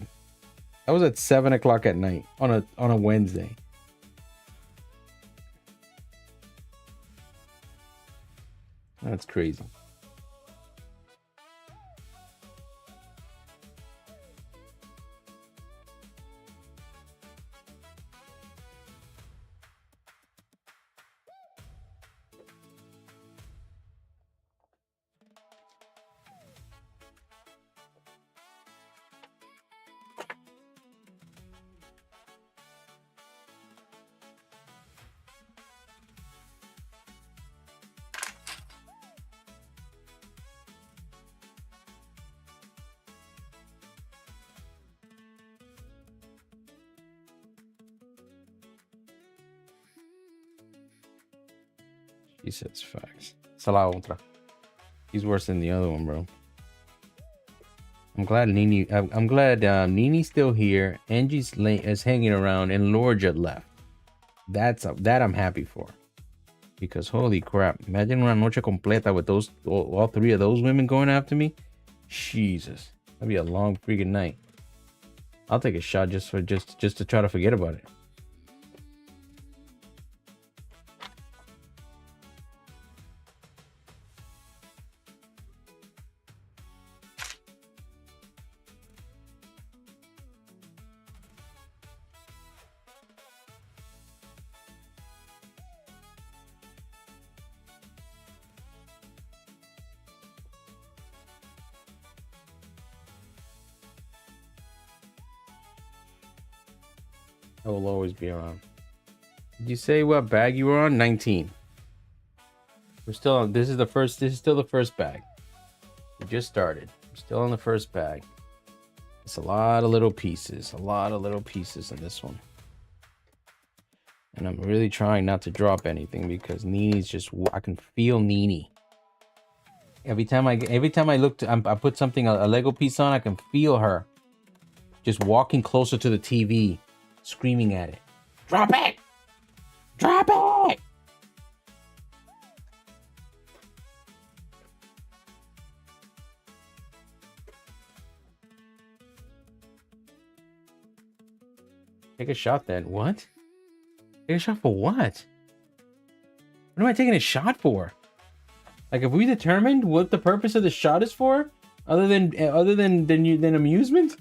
That was at 7 o'clock at night on a Wednesday. That's crazy. He says facts. Esa la otra. He's worse than the other one, bro. I'm glad Nini's still here. Angie's is hanging around, and Lorja left. That I'm happy for. Because holy crap, imagine una noche completa with those all three of those women going after me. Jesus, that'd be a long freaking night. I'll take a shot just to try to forget about it. I will always be around. Did you say what bag you were on? 19. We're still on. This is still the first bag. We just started. We're still on the first bag. It's a lot of little pieces. A lot of little pieces in this one. And I'm really trying not to drop anything because Nini's just. I can feel Nini. Every time I look, I put something a Lego piece on. I can feel her. Just walking closer to the TV. Screaming at it. Drop it! Drop it! Take a shot then. What? Take a shot for what? What am I taking a shot for? Like, have we determined what the purpose of the shot is for? Other than amusement?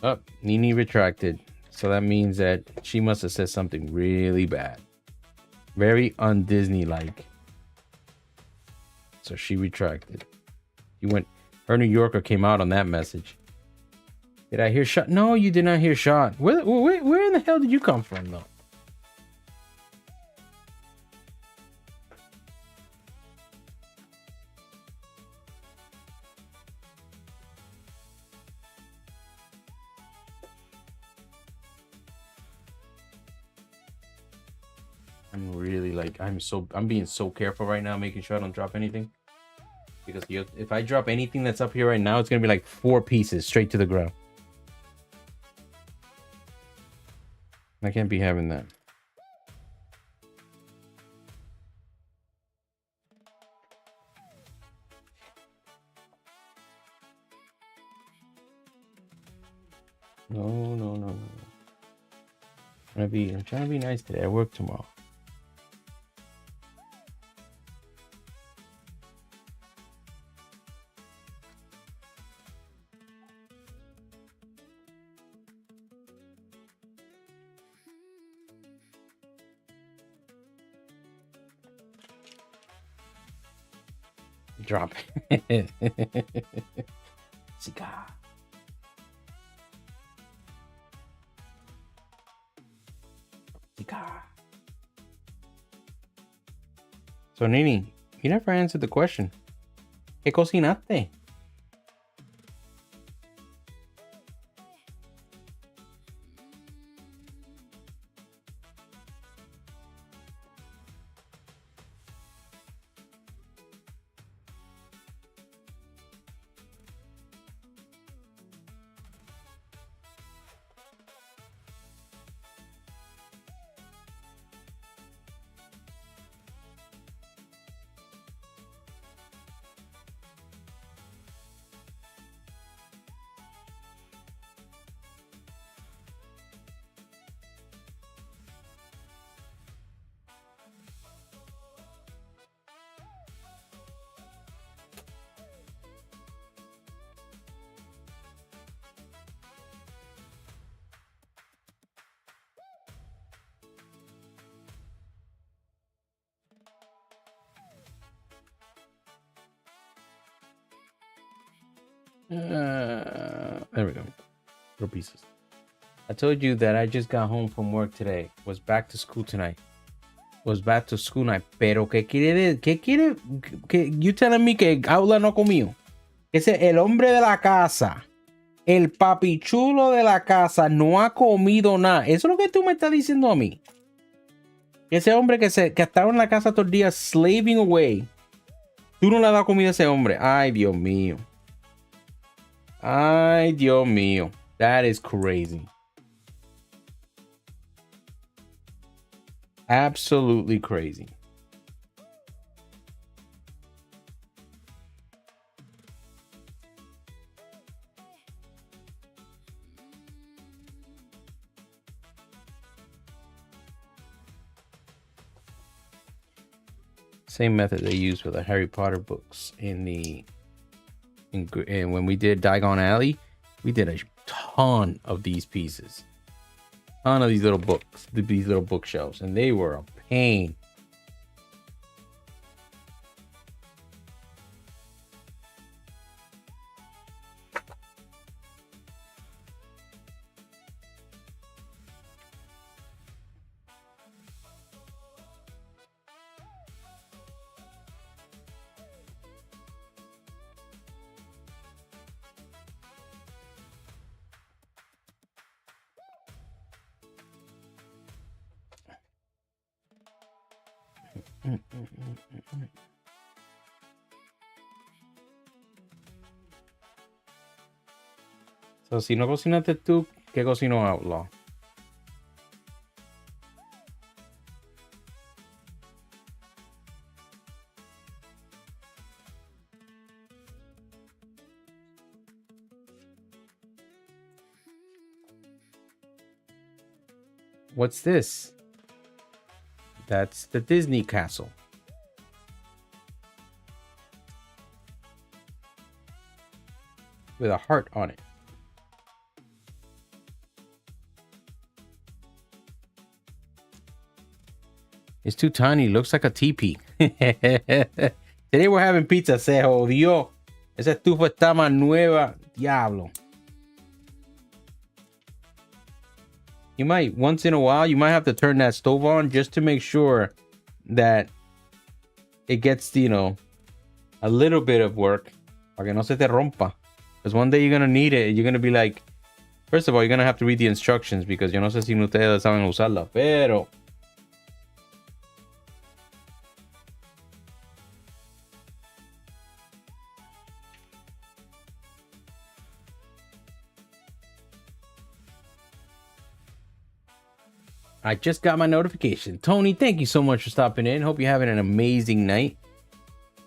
Oh, Nini retracted. So that means that she must have said something really bad. Very un-Disney-like. So she retracted. Her New Yorker came out on that message. Did I hear shot? No, you did not hear shot. Where in the hell did you come from, though? I'm being so careful right now, making sure I don't drop anything. Because if I drop anything that's up here right now, it's gonna be like 4 pieces straight to the ground. I can't be having that. No. I'm trying to be nice today. I work tomorrow. Drop it. Cigar. So Nini, you never answered the question. ¿Qué cocinaste? There we go. Little pieces. I told you that I just got home from work today. Was back to school tonight. Was back to school night. Pero ¿qué quiere? ¿Qué quiere? You telling me que Aula no comió? Ese el hombre de la casa. El papichulo de la casa no ha comido nada. Eso es lo que tú me estás diciendo a mí. Ese hombre que estaba en la casa todo el día slaving away. Tú no le has dado comida a ese hombre. Ay, Dios mío. Ay, Dios mío. That is crazy. Absolutely crazy. Same method they use for the Harry Potter books and when we did Diagon Alley, we did a ton of these pieces. Ton of these little books, these little bookshelves, and they were a pain. So, si no cocinaste tú, ¿qué cocinó Outlaw? What's this? That's the Disney castle. With a heart on it. It's too tiny. Looks like a teepee. Today we're having pizza. Se jodió. Esa estufa está más nueva. Diablo. You might, once in a while, you might have to turn that stove on just to make sure that it gets, you know, a little bit of work. Para que no se te rompa. Because one day you're going to need it. You're going to be like, first of all, you're going to have to read the instructions because yo no sé si ustedes saben usarla. Pero I just got my notification. Tony, thank you so much for stopping in. Hope you're having an amazing night.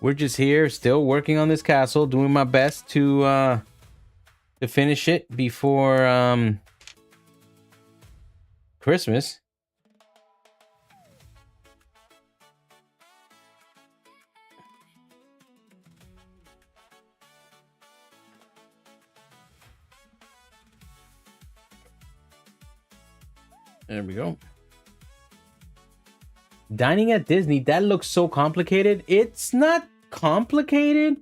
We're just here, still working on this castle, doing my best to finish it before Christmas. There we go. Dining at Disney, that looks so complicated. It's not complicated,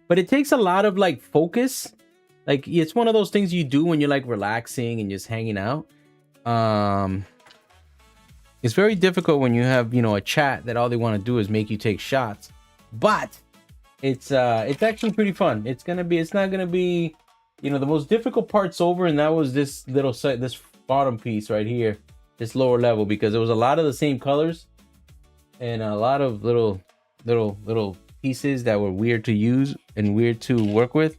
but it takes a lot of like focus. Like it's one of those things you do when you're like relaxing and just hanging out. It's very difficult when you have, you know, a chat that all they want to do is make you take shots. But it's actually pretty fun. It's not gonna be, you know, the most difficult part's over, and that was this this bottom piece right here, this lower level, because there was a lot of the same colors and a lot of little pieces that were weird to use and weird to work with.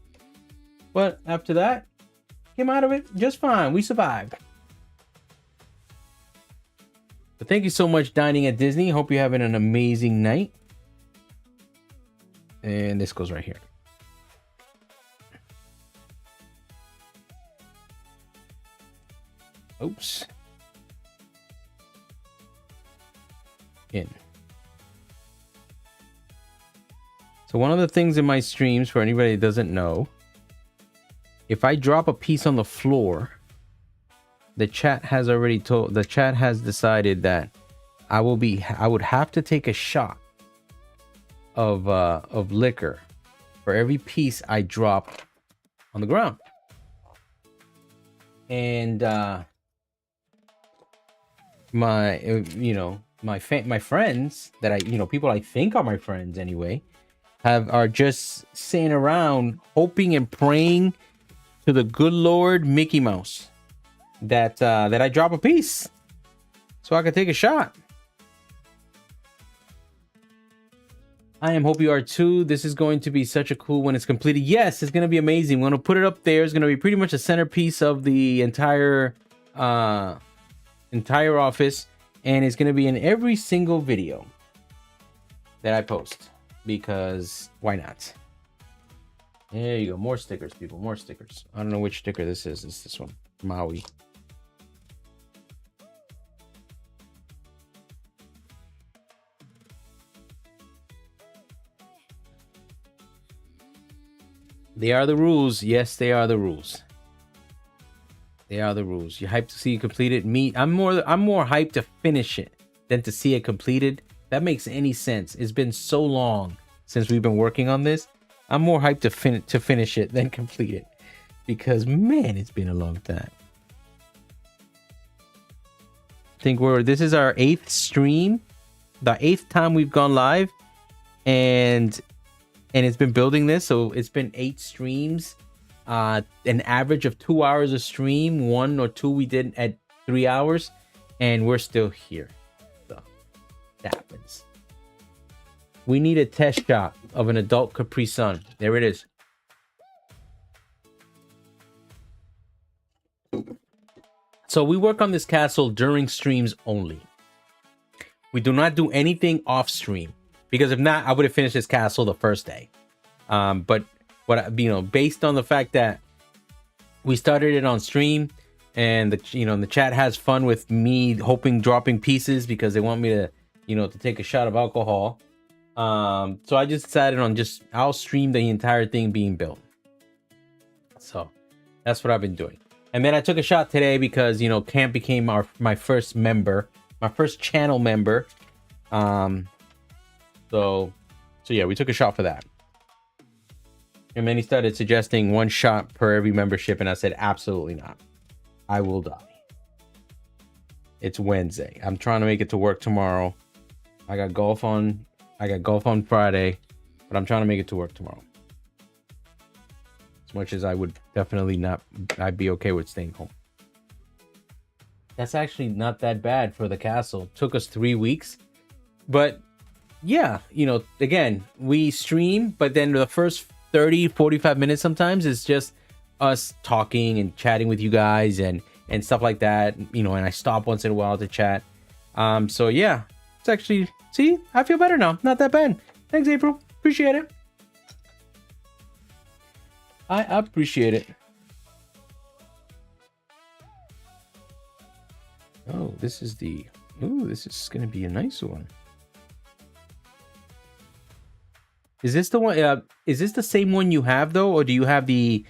But after that, came out of it just fine. We survived. But thank you so much, Dining at Disney. Hope you're having an amazing night. And this goes right here. Oops. In. So one of the things in my streams, for anybody that doesn't know, if I drop a piece on the floor, the chat has decided that I would have to take a shot of liquor for every piece I drop on the ground. And my my friends that I people I think are my friends anyway are just sitting around hoping and praying to the good Lord Mickey Mouse that I drop a piece so I can take a shot. I hope you are too. This is going to be such a cool when it's completed. Yes, it's going to be amazing. We're going to put it up there. It's going to be pretty much a centerpiece of the entire office, and it's going to be in every single video that I post, because why not? There you go. More stickers, people. More stickers. I don't know which sticker this is. It's this one. Maui. They are the rules. Yes, they are the rules. They are the rules. You hyped to see it completed? Me, I'm more hyped to finish it than to see it completed. That makes any sense. It's been so long since we've been working on this. I'm more hyped to finish it than complete it, because man, it's been a long time. I think this is our 8th stream, the 8th time we've gone live, and it's been building this, so it's been 8 streams, an average of 2 hours a stream. 1 or 2 we did at 3 hours, and we're still here. So that happens. We need a test shot of an adult Capri Sun. There it is. So we work on this castle during streams only. We do not do anything off stream, because if not, I would have finished this castle the first day. But based on the fact that we started it on stream, and the chat has fun with me dropping pieces because they want me to to take a shot of alcohol. So I just decided on I'll stream the entire thing being built. So that's what I've been doing. And then I took a shot today because Camp became my first member, my first channel member. So yeah, we took a shot for that. And then he started suggesting 1 shot per every membership, and I said absolutely not. I will die. It's Wednesday. I'm trying to make it to work tomorrow. I got golf on Friday, but I'm trying to make it to work tomorrow. As much as I would definitely not, I'd be okay with staying home. That's actually not that bad for the castle. It took us 3 weeks, but yeah, again, we stream, but then the first 30-45 minutes sometimes is just us talking and chatting with you guys and stuff like that, and I stop once in a while to chat. So yeah, it's actually, see, I feel better now. Not that bad. Thanks, April. Appreciate it. I appreciate it. Oh, this is gonna be a nice one. Is this the one? Is this the same one you have though, or do you have the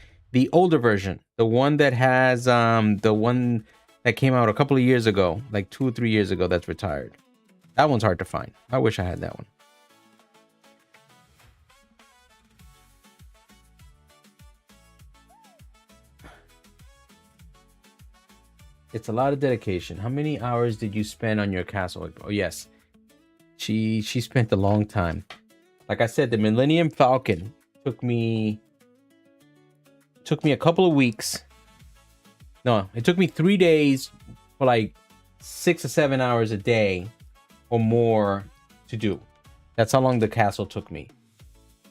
older version, the one that has the one that came out a couple of years ago, like 2 or 3 years ago, that's retired? That one's hard to find. I wish I had that one. It's a lot of dedication. How many hours did you spend on your castle? Oh yes, she spent a long time. Like I said, the Millennium Falcon took me a couple of weeks. No, it took me 3 days for like 6 or 7 hours a day or more to do. That's how long the castle took me.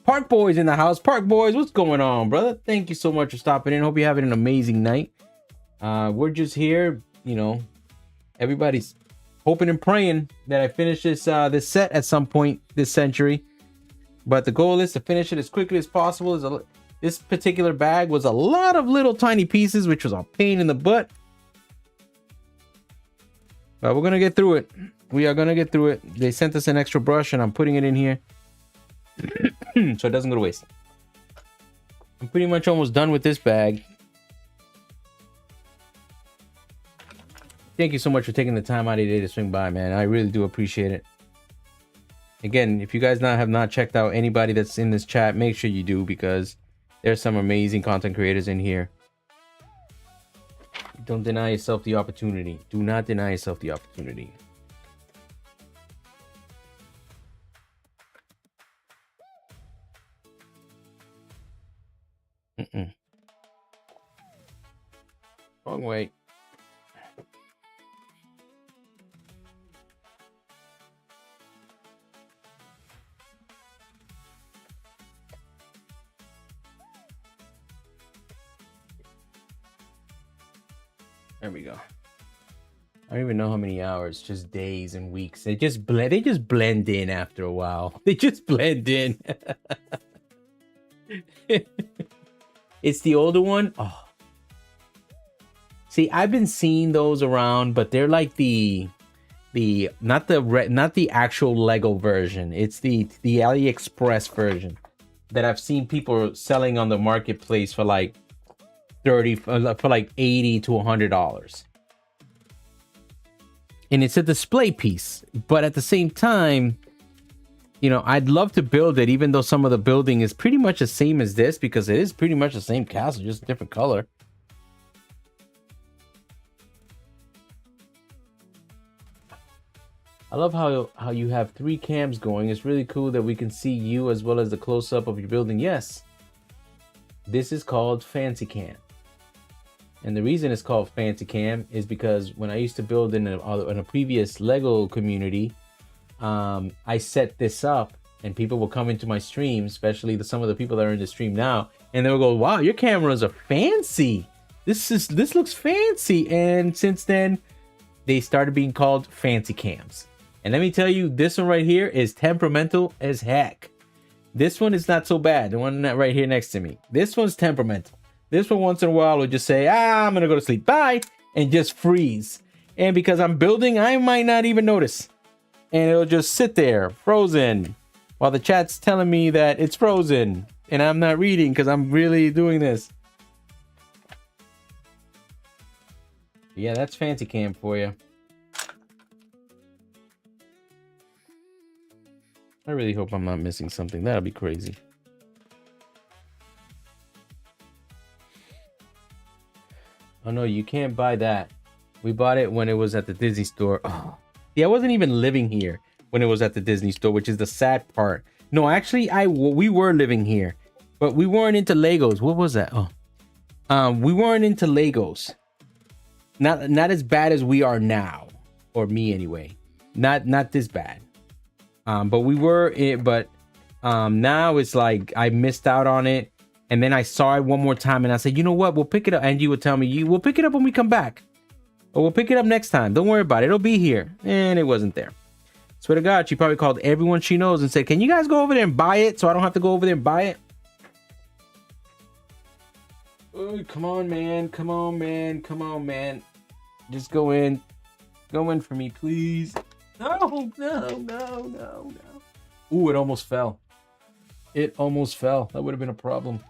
Park Boys in the house. Park Boys, what's going on, brother? Thank you so much for stopping in. Hope you're having an amazing night. We're just here, everybody's hoping and praying that I finish this set at some point this century. But the goal is to finish it as quickly as possible. This particular bag was a lot of little tiny pieces, which was a pain in the butt. But we're going to get through it. We are going to get through it. They sent us an extra brush, and I'm putting it in here so it doesn't go to waste. I'm pretty much almost done with this bag. Thank you so much for taking the time out of your day to swing by, man. I really do appreciate it. Again, if you guys have not checked out anybody that's in this chat, make sure you do, because There's some amazing content creators in here. Don't deny yourself the opportunity. Do not deny yourself the opportunity. Wrong way. There we go. I don't even know how many hours, just days and weeks. They just blend in after a while. They just blend in. It's the older one. Oh. See, I've been seeing those around, but they're like not the actual Lego version. It's the AliExpress version that I've seen people selling on the marketplace for like for like $80 to $100. And it's a display piece, but at the same time, you know, I'd love to build it, even though some of the building is pretty much the same as this, because it is pretty much the same castle, just a different color. I love how you have 3 cams going. It's really cool that we can see you as well as the close-up of your building. Yes, this is called Fancy Cam. And the reason it's called Fancy Cam is because when I used to build in a previous Lego community, I set this up and people will come into my stream, especially some of the people that are in the stream now, and they'll go, wow, your cameras are fancy. This looks fancy. And since then, they started being called Fancy Cams. And let me tell you, this one right here is temperamental as heck. This one is not so bad. The one right here next to me. This one's temperamental. This one once in a while will just say, I'm going to go to sleep. Bye. And just freeze. And because I'm building, I might not even notice. And it'll just sit there frozen while the chat's telling me that it's frozen. And I'm not reading because I'm really doing this. Yeah, that's Fancy Cam for you. I really hope I'm not missing something. That'll be crazy. Oh no, you can't buy that. We bought it when it was at the Disney store. Oh. Yeah, I wasn't even living here when it was at the Disney store, which is the sad part. No, actually, we were living here, but we weren't into Legos. What was that? Oh, we weren't into Legos. Not as bad as we are now, or me anyway. Not this bad. But we were. But now it's like I missed out on it. And then I saw it one more time and I said, you know what? We'll pick it up. Angie would tell me, we'll pick it up when we come back. Or we'll pick it up next time. Don't worry about it. It'll be here. And it wasn't there. Swear to God, she probably called everyone she knows and said, can you guys go over there and buy it so I don't have to go over there and buy it? Oh, come on, man. Come on, man. Come on, man. Just go in. Go in for me, please. No. Ooh, it almost fell. It almost fell. That would have been a problem.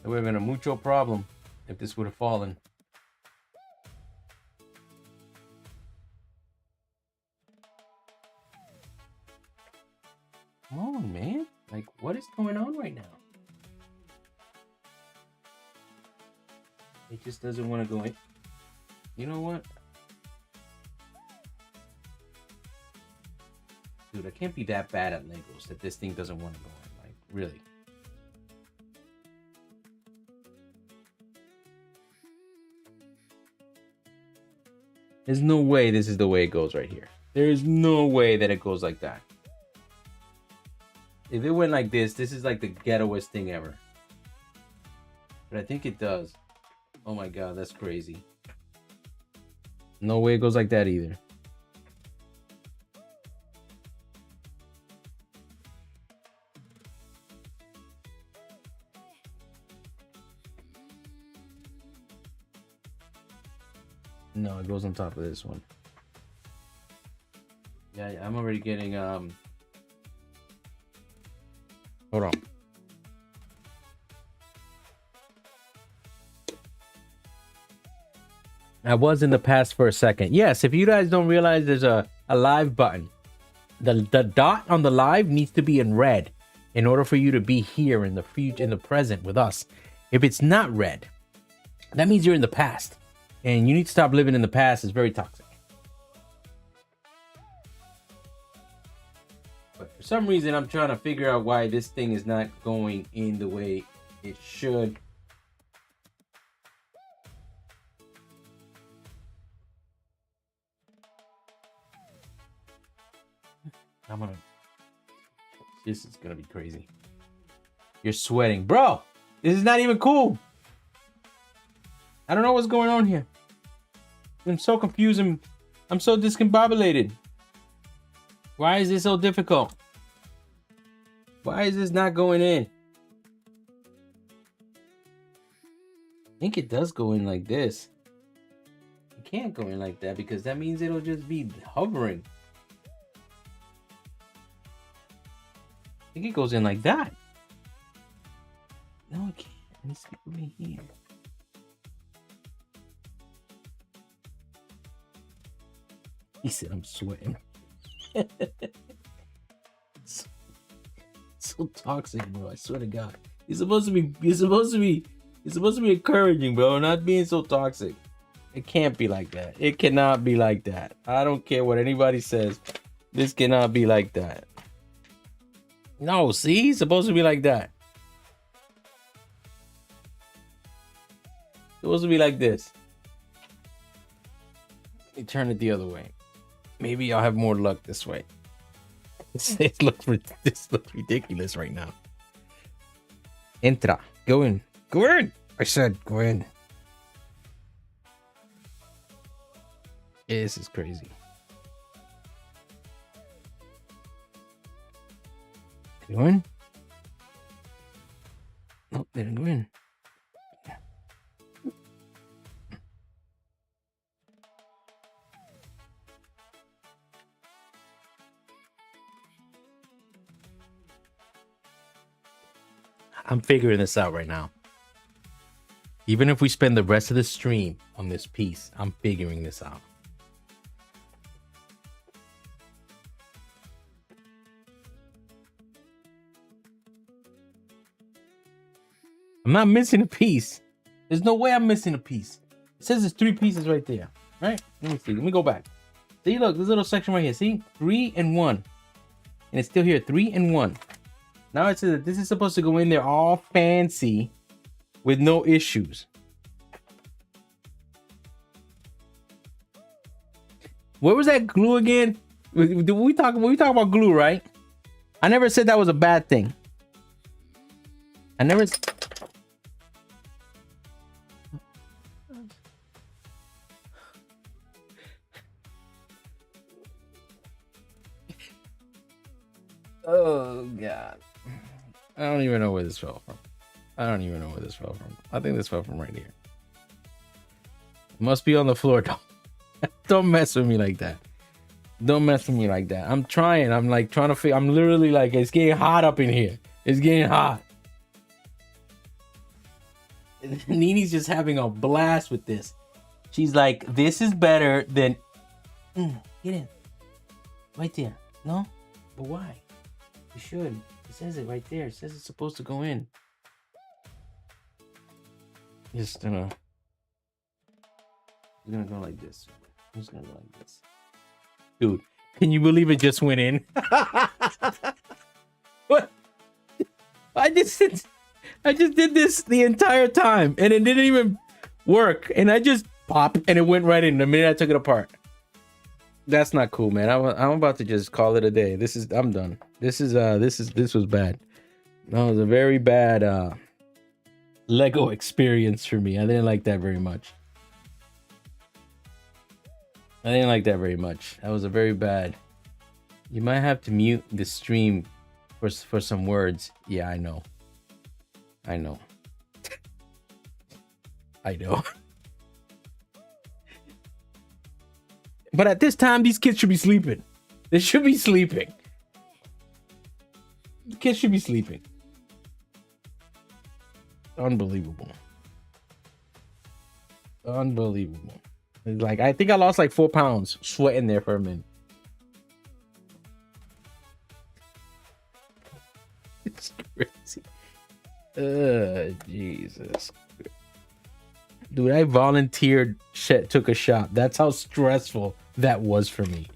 It would have been a mucho problem if this would have fallen. Come on, man. Like, what is going on right now? It just doesn't want to go in. You know what? Dude, I can't be that bad at Legos that this thing doesn't want to go in. Like, really. There's no way this is the way it goes right here. There is no way that it goes like that. If it went like this is like the ghettoest thing ever. But I think it does. Oh my God, that's crazy. No way it goes like that either. No, it goes on top of this one. Yeah, I'm already getting hold on. I was in the past for a second. Yes, if you guys don't realize there's a live button. The dot on the live needs to be in red in order for you to be here in the future, in the present with us. If it's not red, that means you're in the past, and you need to stop living in the past. It's very toxic. But for some reason, I'm trying to figure out why this thing is not going in the way it should. This is gonna be crazy. You're sweating, bro. This is not even cool. I don't know what's going on here. I'm so confused and I'm so discombobulated. Why is this so difficult? Why is this not going in? I think it does go in like this. It can't go in like that because that means it'll just be hovering. I think it goes in like that. No, it can't. It needs to be going here. He said I'm sweating. So toxic, bro. I swear to God. You're supposed to be encouraging, bro, not being so toxic. It can't be like that. It cannot be like that. I don't care what anybody says. This cannot be like that. No, see? It's supposed to be like that. It's supposed to be like this. Let me turn it the other way. Maybe I'll have more luck this way. This looks ridiculous right now. Entra. Go in. Go in. I said go in. This is crazy. Go in. No, didn't go in. I'm figuring this out right now. Even if we spend the rest of the stream on this piece, I'm figuring this out. I'm not missing a piece. There's no way I'm missing a piece. It says there's 3 pieces right there. Right? Let me see. Let me go back. See, look, this little section right here. See? 3 and 1. And it's still here. 3 and 1. Now it says that this is supposed to go in there all fancy with no issues. Where was that glue again? We talk about glue, right? I never said that was a bad thing. I never. Oh God. I don't even know where this fell from. I think this fell from right here. It must be on the floor. Don't mess with me like that. I'm trying. I'm like trying to figure. I'm literally like, it's getting hot up in here. It's getting hot. Nini's just having a blast with this. She's like, this is better than. Get in. Right there. No? But why? You should. It says it right there. It says it's supposed to go in. Just gonna go like this. I'm just gonna go like this. Dude, can you believe it just went in? What? I just did this the entire time and it didn't even work. And I just popped and it went right in the minute I took it apart. That's not cool, man. I'm about to just call it a day. I'm done. This was bad. That was a very bad Lego experience for me. I didn't like that very much. That was a very bad. You might have to mute the stream for some words. Yeah, I know. I know. But at this time, these kids should be sleeping. They should be sleeping. The kids should be sleeping. Unbelievable. It's like, I think I lost like 4 pounds sweating there for a minute. Jesus. Dude, I volunteered, took a shot. That's how stressful that was for me.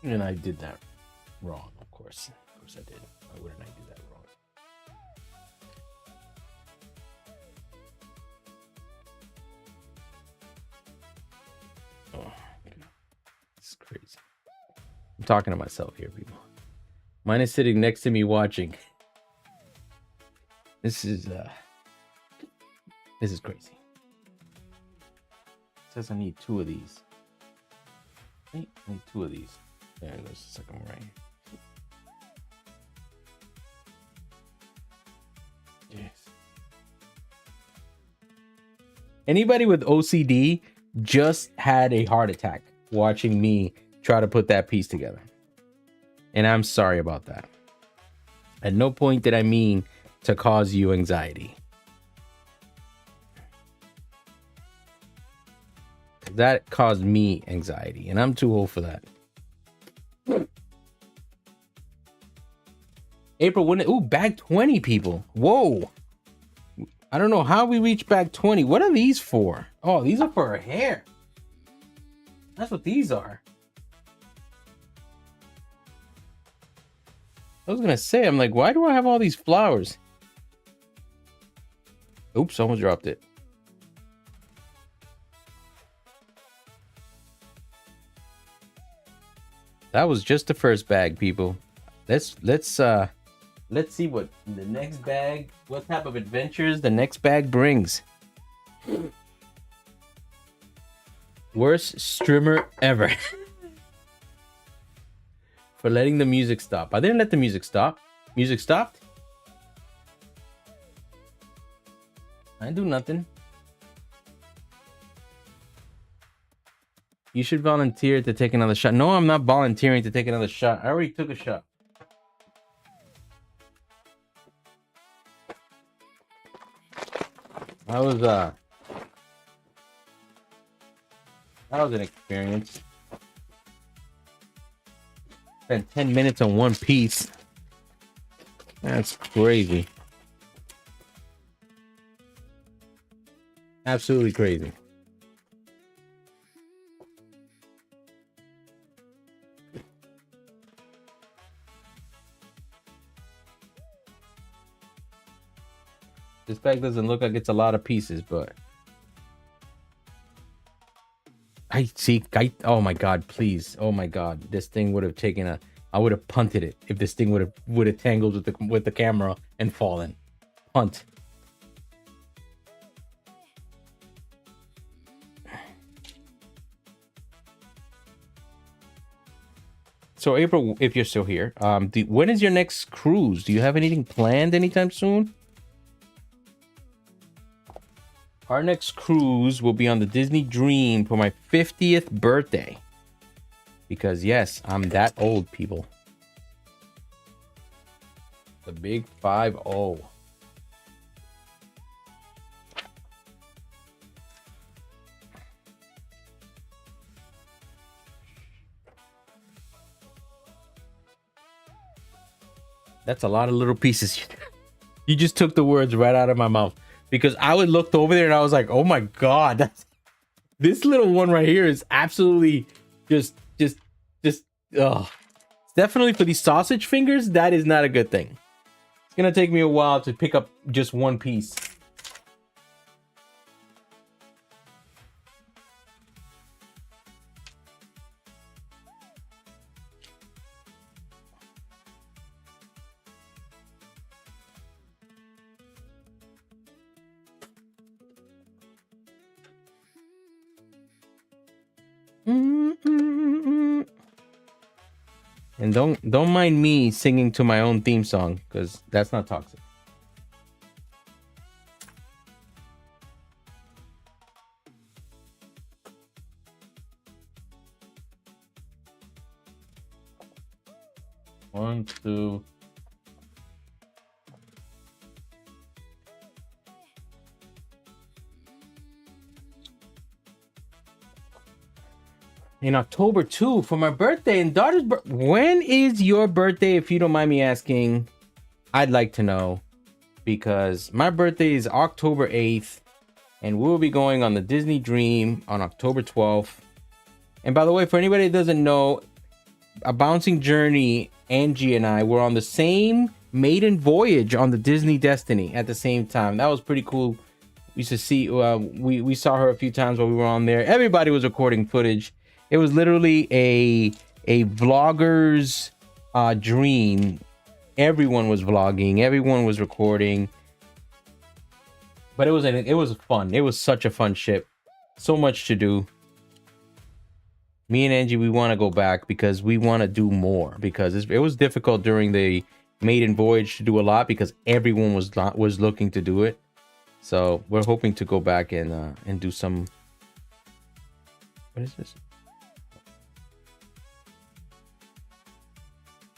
And I did that wrong, of course. Of course I did. Why wouldn't I do that wrong? Oh, it's crazy. I'm talking to myself here, people. Mine is sitting next to me watching. This is crazy. It says I need 2 of these. I need 2 of these. There goes the second one right here. Yes. Anybody with OCD just had a heart attack watching me try to put that piece together. And I'm sorry about that. At no point did I mean to cause you anxiety. That caused me anxiety, and I'm too old for that. April, when bag 20 people. Whoa. I don't know how we reached bag 20. What are these for? Oh, these are for her hair. That's what these are. I was gonna say, I'm like, why do I have all these flowers? Oops, almost dropped it. That was just the first bag, people. Let's see what the next bag, what type of adventures the next bag brings. Worst streamer ever. For letting the music stop. I didn't let the music stop. Music stopped? I didn't do nothing. You should volunteer to take another shot. No, I'm not volunteering to take another shot. I already took a shot. That was an experience. Spent 10 minutes on one piece. That's crazy. Absolutely crazy. This bag doesn't look like it's a lot of pieces, but oh my god, please. Oh my god. This thing would have taken I would have punted it if this thing would have tangled with the camera and fallen. Punt. So April, if you're still here, when is your next cruise? Do you have anything planned anytime soon? Our next cruise will be on the Disney Dream for my 50th birthday. Because yes, I'm that old, people. The big 5-0. That's a lot of little pieces. You just took the words right out of my mouth. Because I would looked over there and I was like, oh my god, this little one right here is absolutely just ugh. It's definitely for these sausage fingers, that is not a good thing. It's gonna take me a while to pick up just one piece. And don't mind me singing to my own theme song, because that's not toxic. One, two. in October too for my birthday and daughter's when is your birthday, if you don't mind me asking? I'd like to know, because my birthday is October 8th and we'll be going on the Disney Dream on October 12th. And by the way, for anybody that doesn't know, A Bouncing Journey, Angie and I were on the same maiden voyage on the Disney Destiny at the same time. That was pretty cool. We used to see, we saw her a few times while we were on there. Everybody was recording footage. It was literally a vlogger's dream. Everyone was vlogging. Everyone was recording. But it was fun. It was such a fun ship. So much to do. Me and Angie, we want to go back because we want to do more. Because it was difficult during the maiden voyage to do a lot because everyone was looking to do it. So we're hoping to go back and do some. What is this?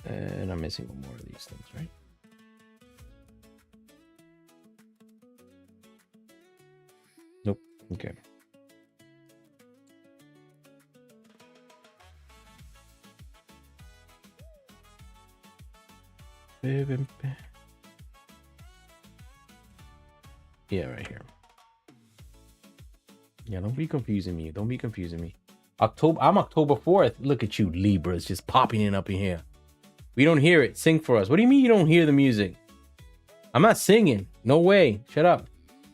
And I'm missing one more of these things, right? Nope. Okay. Yeah, right here. Yeah, don't be confusing me. Don't be confusing me. I'm October 4th. Look at you, Libras, just popping in up in here. We don't hear it. Sing for us. What do you mean you don't hear the music? I'm not singing. No way. Shut up.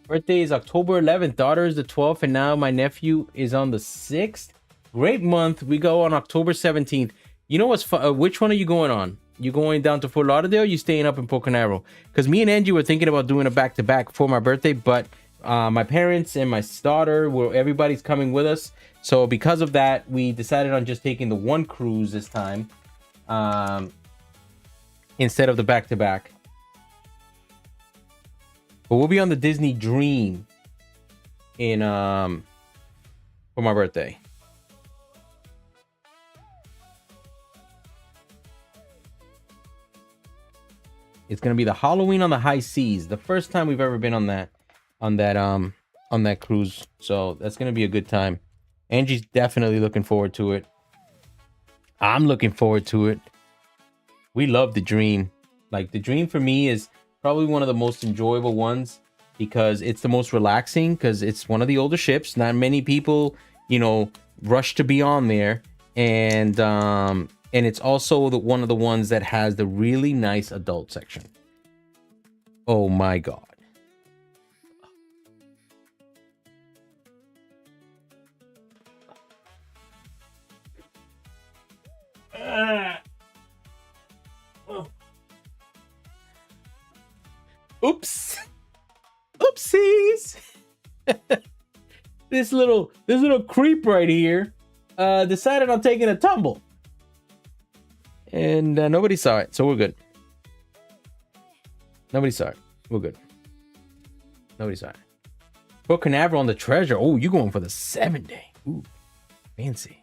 Birthday is October 11th. Daughter is the 12th. And now my nephew is on the 6th. Great month. We go on October 17th. You know what's fun? Which one are you going on? You going down to Fort Lauderdale or you staying up in Pocono? Because me and Angie were thinking about doing a back-to-back for my birthday. But my parents and my daughter, everybody's coming with us. So because of that, we decided on just taking the one cruise this time. Instead of the back-to-back. But we'll be on the Disney Dream in for my birthday. It's gonna be the Halloween on the High Seas. The first time we've ever been on that cruise. So that's gonna be a good time. Angie's definitely looking forward to it. I'm looking forward to it. We love the Dream. Like, the Dream for me is probably one of the most enjoyable ones because it's the most relaxing, because it's one of the older ships. Not many people, rush to be on there. And it's also one of the ones that has the really nice adult section. Oh my God. Oops. Oopsies. This little creep right here decided on taking a tumble. And nobody saw it, so we're good. Nobody saw it. We're good. Nobody saw it. Put Canaveral on the Treasure. Oh, you going for the 7-day. Ooh, fancy.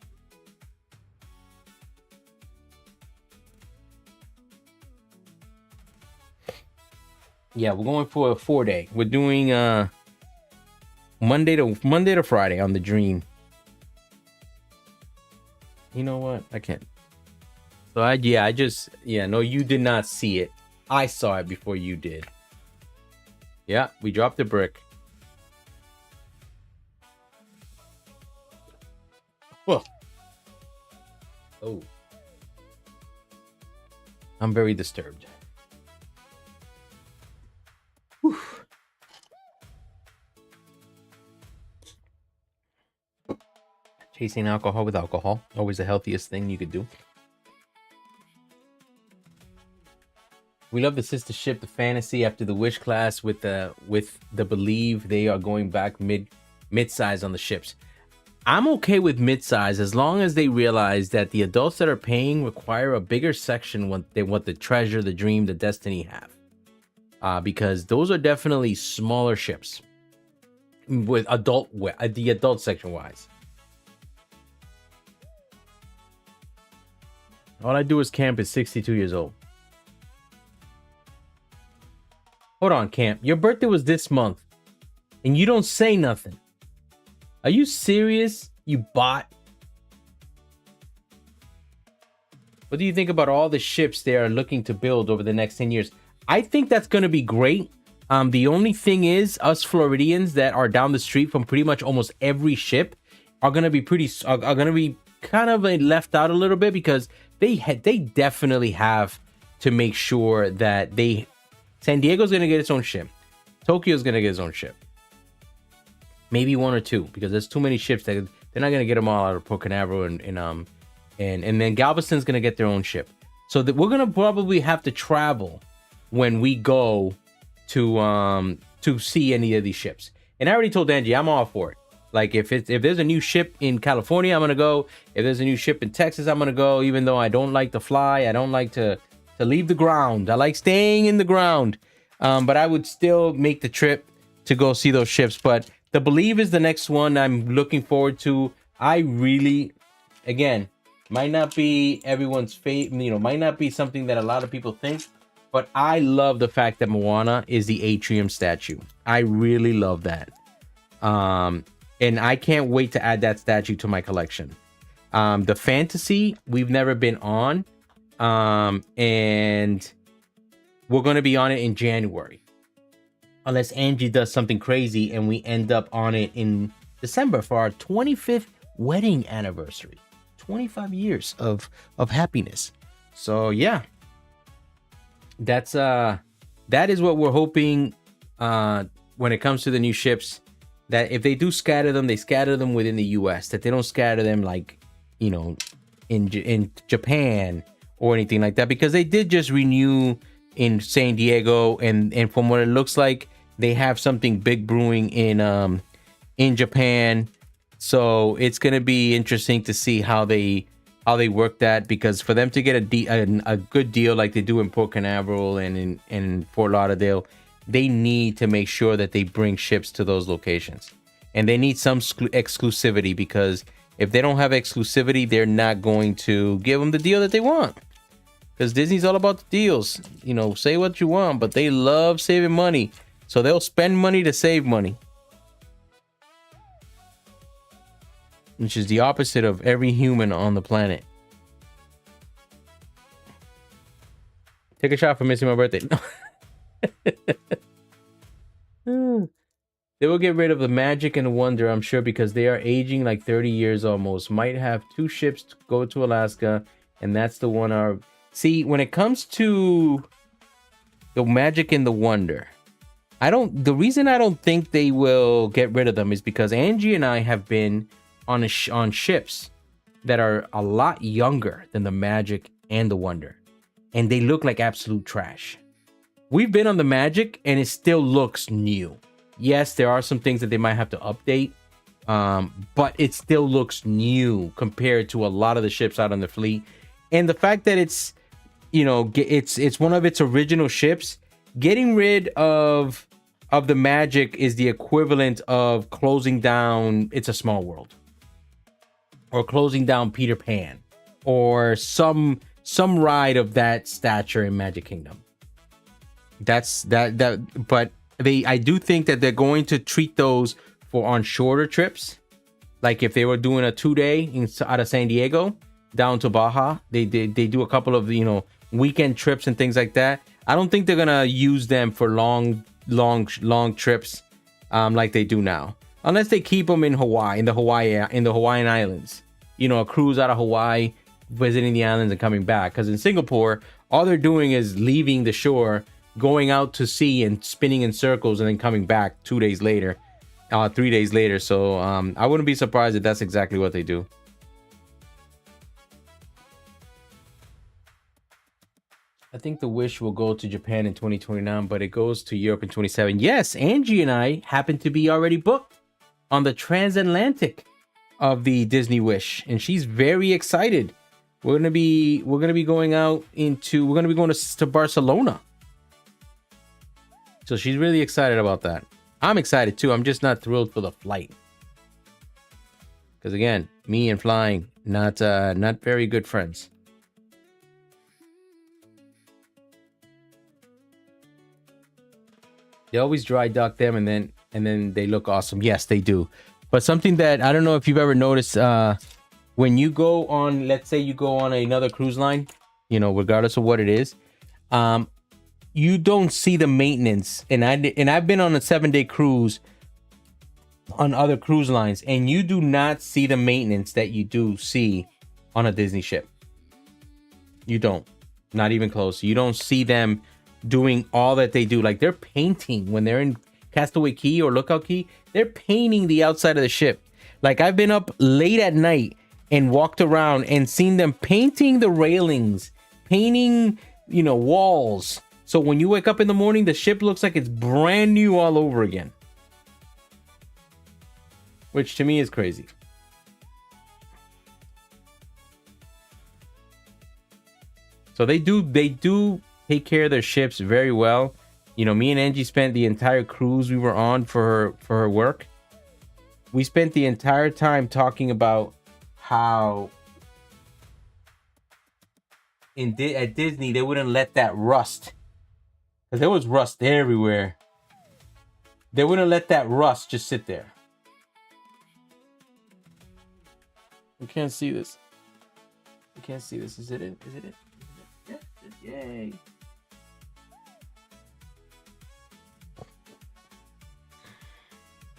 Yeah, we're going for a 4-day. We're doing Monday to Friday on the Dream. You know what? I can't. So no, you did not see it. I saw it before you did. Yeah, we dropped the brick. Whoa. Oh. I'm very disturbed. Whew. Chasing alcohol with alcohol. Always the healthiest thing you could do. We love the sister ship, the Fantasy, after the Wish class with the Believe. They are going back mid-size on the ships. I'm okay with mid-size as long as they realize that the adults that are paying require a bigger section than what the Treasure, the Dream, the Destiny have. Because those are definitely smaller ships with the adult section wise. All I do is camp is 62 years old. Hold on, Camp. Your birthday was this month, and you don't say nothing. Are you serious, you bot? What do you think about all the ships they are looking to build over the next 10 years? I think that's going to be great. The only thing is, us Floridians that are down the street from pretty much almost every ship are going to be kind of left out a little bit, because they definitely have to make sure that San Diego's going to get its own ship. Tokyo's going to get its own ship. Maybe one or two, because there's too many ships that they're not going to get them all out of Port Canaveral, and then Galveston's going to get their own ship. So that we're going to probably have to travel when we go to see any of these ships. And I already told Angie I'm all for it. Like, if there's a new ship in California, I'm gonna go. If there's a new ship in Texas, I'm gonna go. Even though I don't like to fly, I don't like to leave the ground. I like staying in the ground. But I would still make the trip to go see those ships. But the Believe is the next one I'm looking forward to. I really, again, might not be everyone's favorite. Might not be something that a lot of people think. But I love the fact that Moana is the atrium statue. I really love that. And I can't wait to add that statue to my collection. The Fantasy, we've never been on. And we're going to be on it in January. Unless Angie does something crazy and we end up on it in December for our 25th wedding anniversary. 25 years of happiness. So, yeah. That is what we're hoping when it comes to the new ships. That if they do scatter them, they scatter them within the U.S. That they don't scatter them like, in Japan or anything like that. Because they did just renew in San Diego, and from what it looks like, they have something big brewing in Japan. So it's gonna be interesting to see how they work that, because for them to get a good deal like they do in Port Canaveral and in Fort Lauderdale, they need to make sure that they bring ships to those locations. And they need some exclusivity, because if they don't have exclusivity, they're not going to give them the deal that they want. Because Disney's all about the deals. Say what you want, but they love saving money. So they'll spend money to save money. Which is the opposite of every human on the planet. Take a shot for missing my birthday. They will get rid of the Magic and the Wonder, I'm sure, because they are aging like 30 years almost. Might have 2 ships to go to Alaska, and that's the one. See, when it comes to the Magic and the Wonder, the reason I don't think they will get rid of them is because Angie and I have been on ships that are a lot younger than the Magic and the Wonder, and they look like absolute trash. We've been on the Magic and it still looks new. Yes, there are some things that they might have to update, but it still looks new compared to a lot of the ships out on the fleet. And the fact that it's one of its original ships, getting rid of the Magic is the equivalent of closing down It's a Small World, or closing down Peter Pan, or some ride of that stature in Magic Kingdom. But I do think that they're going to treat those on shorter trips. Like if they were doing a 2-day out of San Diego down to Baja, they do a couple of weekend trips and things like that. I don't think they're gonna use them for long trips like they do now, unless they keep them in Hawaii, in the Hawaiian Islands. A cruise out of Hawaii, visiting the islands and coming back. Because in Singapore, all they're doing is leaving the shore, going out to sea and spinning in circles, and then coming back 2 days later, 3 days later. So I wouldn't be surprised if that's exactly what they do. I think the Wish will go to Japan in 2029, but it goes to Europe in 2027. Yes, Angie and I happen to be already booked on the transatlantic of the Disney Wish, and she's very excited. We're gonna be going to Barcelona. So she's really excited about that. I'm excited too. I'm just not thrilled for the flight. Because again, me and flying, not very good friends. They always dry dock them and then they look awesome. Yes, they do. But something that I don't know if you've ever noticed, when you go on, let's say you go on another cruise line regardless of what it is. You don't see the maintenance. And I've been on a 7-day cruise on other cruise lines, and you do not see the maintenance that you do see on a Disney ship. You don't. Not even close. You don't see them doing all that they do. Like, they're painting when they're in Castaway Cay or Lookout Cay. They're painting the outside of the ship. Like, I've been up late at night and walked around and seen them painting the railings, painting, walls. So when you wake up in the morning, the ship looks like it's brand new all over again. Which to me is crazy. So they do take care of their ships very well. Me and Angie spent the entire cruise we were on for her work. We spent the entire time talking about how at Disney they wouldn't let that rust. Because there was rust everywhere. They wouldn't let that rust just sit there. You can't see this. You can't see this. Is it it? Is it it? Yes. Yay.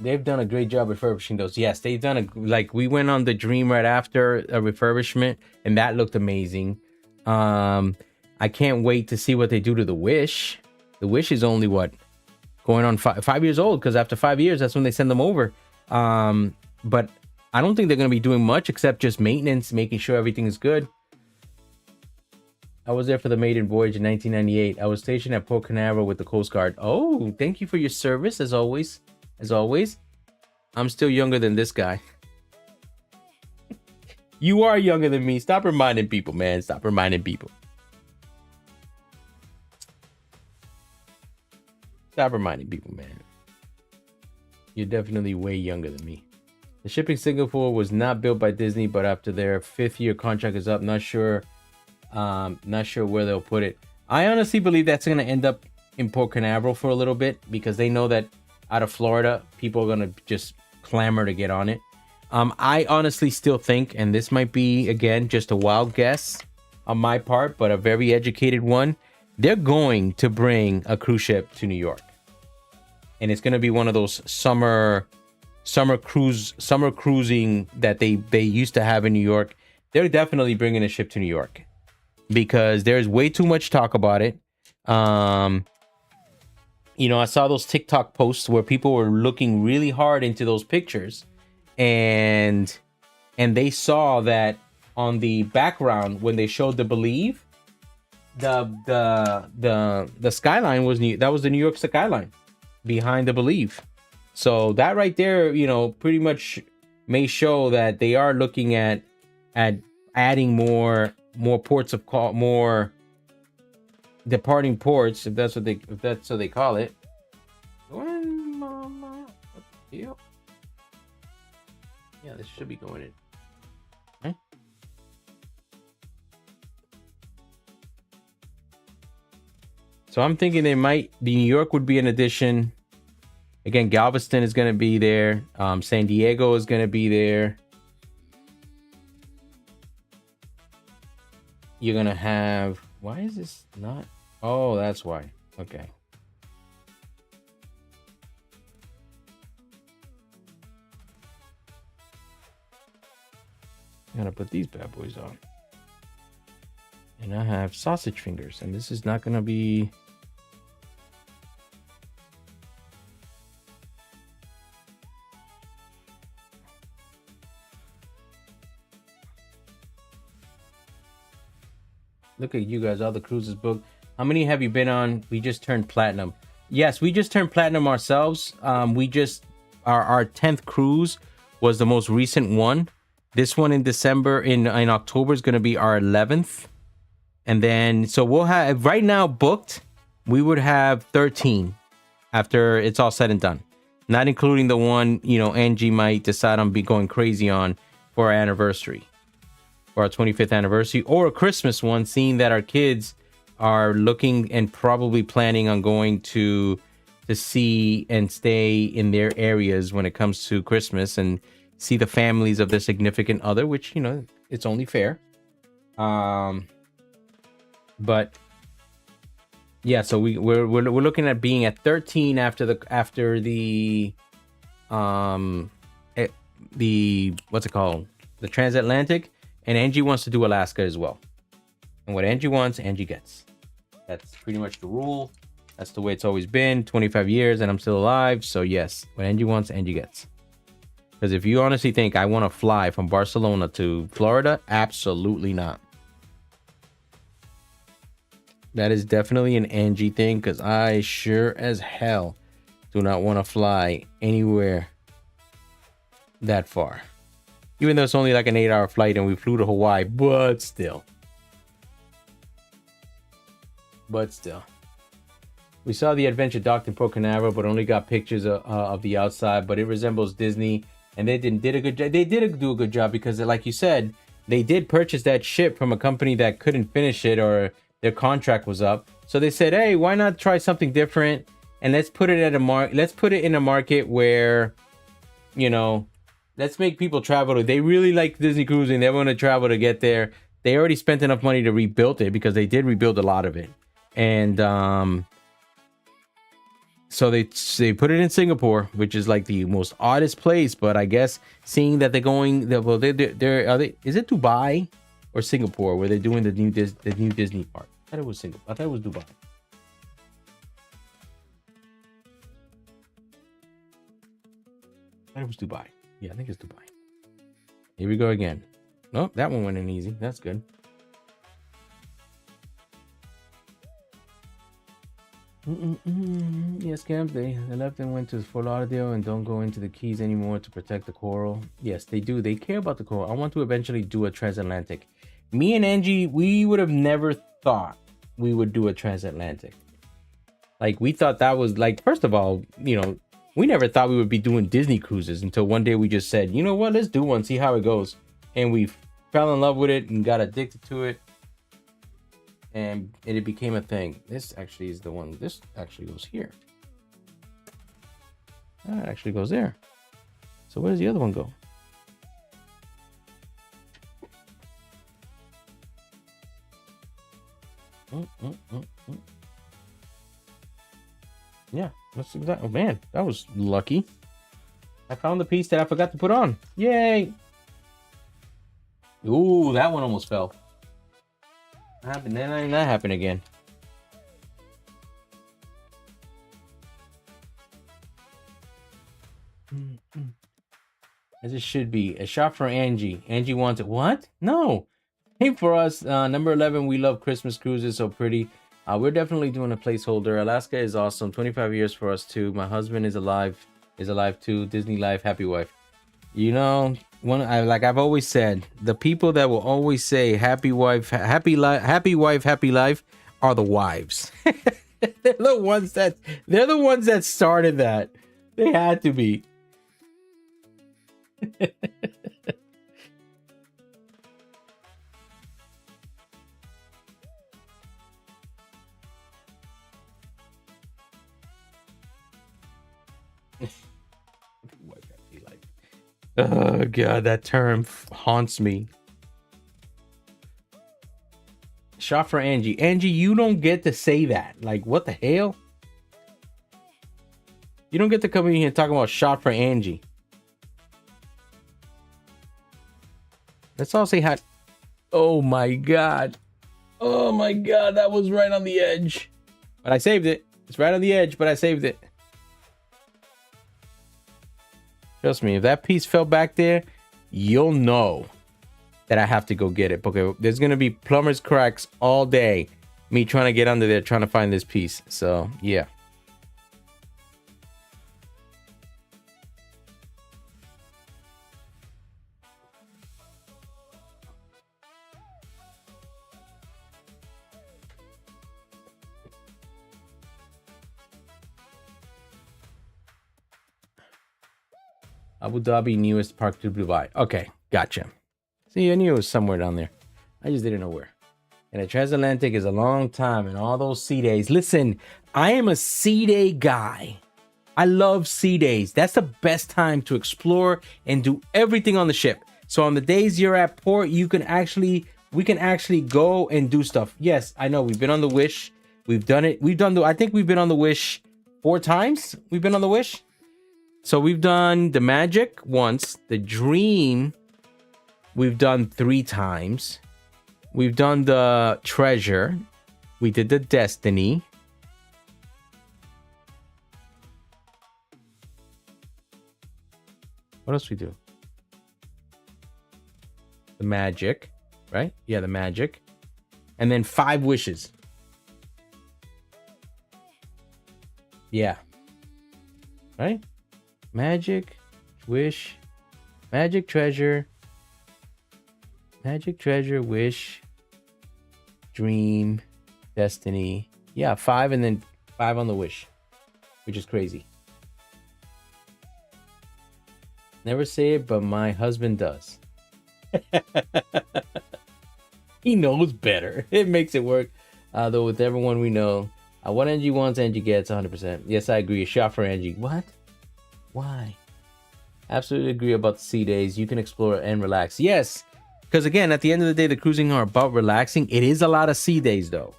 They've done a great job refurbishing those. Yes, they've done we went on the Dream right after a refurbishment, and that looked amazing. I can't wait to see what they do to the Wish. The Wish is only going on 5 years old, because after 5 years, that's when they send them over. But I don't think they're going to be doing much except just maintenance, making sure everything is good. I was there for the maiden voyage in 1998. I was stationed at Port Canaveral with the Coast Guard. Oh, thank you for your service, as always. As always, I'm still younger than this guy. You are younger than me. Stop reminding people, man. Stop reminding people. Stop reminding people, man. You're definitely way younger than me. The ship in Singapore was not built by Disney, but after their 5th-year contract is up, not sure where they'll put it. I honestly believe that's going to end up in Port Canaveral for a little bit, because they know that out of Florida, people are going to just clamor to get on it. I honestly still think, and this might be, again, just a wild guess on my part, but a very educated one, they're going to bring a cruise ship to New York. And it's going to be one of those summer cruising that they used to have in New York. They're definitely bringing a ship to New York, because there's way too much talk about it. I saw those TikTok posts where people were looking really hard into those pictures, and they saw that on the background when they showed the Believe, the skyline was new. That was the New York skyline behind the Believe. So that right there, pretty much may show that they are looking at adding more ports of call, more departing ports, if that's what they call it. Yeah, this should be going in. Okay. So I'm thinking the New York would be an addition. Again, Galveston is going to be there. San Diego is going to be there. You're going to have... Why is this not... Oh, that's why. Okay. I'm going to put these bad boys on. And I have sausage fingers. And this is not going to be... Look at you guys, all the cruises booked. How many have you been on? We just turned platinum. Yes, we just turned platinum ourselves. Our 10th cruise was the most recent one. This one in December, in October is going to be our 11th. And then, so we'll have, right now booked, we would have 13 after it's all said and done. Not including the one, Angie might decide on be going crazy on for our anniversary. For our 25th anniversary, or a Christmas one, seeing that our kids are looking and probably planning on going to see and stay in their areas when it comes to Christmas and see the families of their significant other, which, it's only fair. But yeah, so we're looking at being at 13 after the what's it called, the transatlantic, and Angie wants to do Alaska as well. And what Angie wants, Angie gets. That's pretty much the rule. That's the way it's always been. 25 years and I'm still alive. So yes, what Angie wants, Angie gets. Because if you honestly think I want to fly from Barcelona to Florida, absolutely not. That is definitely an Angie thing, because I sure as hell do not want to fly anywhere that far. Even though it's only like an 8-hour flight and we flew to Hawaii, but still. We saw the adventure docked in Port Canaveral, but only got pictures of the outside, but it resembles Disney. And they did a good job. They did do a good job because, like you said, they did purchase that ship from a company that couldn't finish it or their contract was up. So they said, "Hey, why not try something different? And let's put it let's put it in a market where, you know, let's make people travel. They really like Disney cruising. They want to travel to get there. They already spent enough money to rebuild it, because they did rebuild a lot of it. And so they put it in Singapore, which is like the most oddest place. But I guess seeing that they're going, well, is it Dubai or Singapore where they're doing the new Disney park? I thought it was Singapore. I thought it was Dubai. I thought it was Dubai. Yeah, I think it's Dubai. Here we go again. Nope, that one went in easy. That's good. Yes, Camp, they left and went to Fort Lauderdale and don't go into the Keys anymore to protect the coral. Yes, they do. They care about the coral. I want to eventually do a transatlantic. Me and Angie, we would have never thought we would do a transatlantic. Like, we thought that was like, first of all, you know, we never thought we would be doing Disney cruises until one day we just said, you know what, let's do one, see how it goes. And we fell in love with it and got addicted to it. And it became a thing. This actually is the one. This actually goes here. That actually goes there. So where does the other one go? Yeah, that's exactly. Oh man, that was lucky. I found the piece that I forgot to put on. Yay! Ooh, that one almost fell. Happened. Then that happened again. As it should be. A shot for Angie. Angie wants it. What? No. Hey, for us, number 11, we love Christmas cruises. So pretty. We're definitely doing a placeholder. Alaska is awesome. 25 years for us too. My husband is alive too. Disney life, happy wife. You know, like I've always said, the people that will always say happy wife, happy life are the wives. they're the ones that started that. They had to be. Oh god, that term haunts me. Shot for Angie. Angie, you don't get to say that. Like, what the hell? You don't get to come in here and talk about shot for Angie. Let's all say hi. Oh my god. Oh my god, that was right on the edge. But I saved it. It's right on the edge, but I saved it. Trust me, if that piece fell back there, you'll know that I have to go get it. Okay, there's going to be plumber's cracks all day. Me trying to get under there, trying to find this piece. So, yeah. Abu Dhabi, newest park to Dubai. Okay, gotcha. See, I knew it was somewhere down there. I just didn't know where. And a transatlantic is a long time and all those sea days. Listen, I am a sea day guy. I love sea days. That's the best time to explore and do everything on the ship. So on the days you're at port, you can actually we can actually go and do stuff. Yes, I know we've been on the Wish. We've done it. I think we've been on the Wish 4 times. We've been on the Wish. So we've done the Magic once, the Dream we've done 3 times. We've done the Treasure. We did the Destiny. What else we do? The Magic, right? Yeah, the Magic. And then 5 wishes. Yeah. Right? Magic, Wish, Magic, Treasure, Wish, Dream, Destiny. Yeah, 5 and then 5 on the Wish, which is crazy. Never say it, but my husband does. He knows better. It makes it work. Though with everyone we know, what Angie wants, Angie gets 100%. Yes, I agree. A shot for Angie. What? Why? Absolutely agree about the sea days. You can explore and relax. Yes, because again, at the end of the day, the cruising are about relaxing. It is a lot of sea days, though.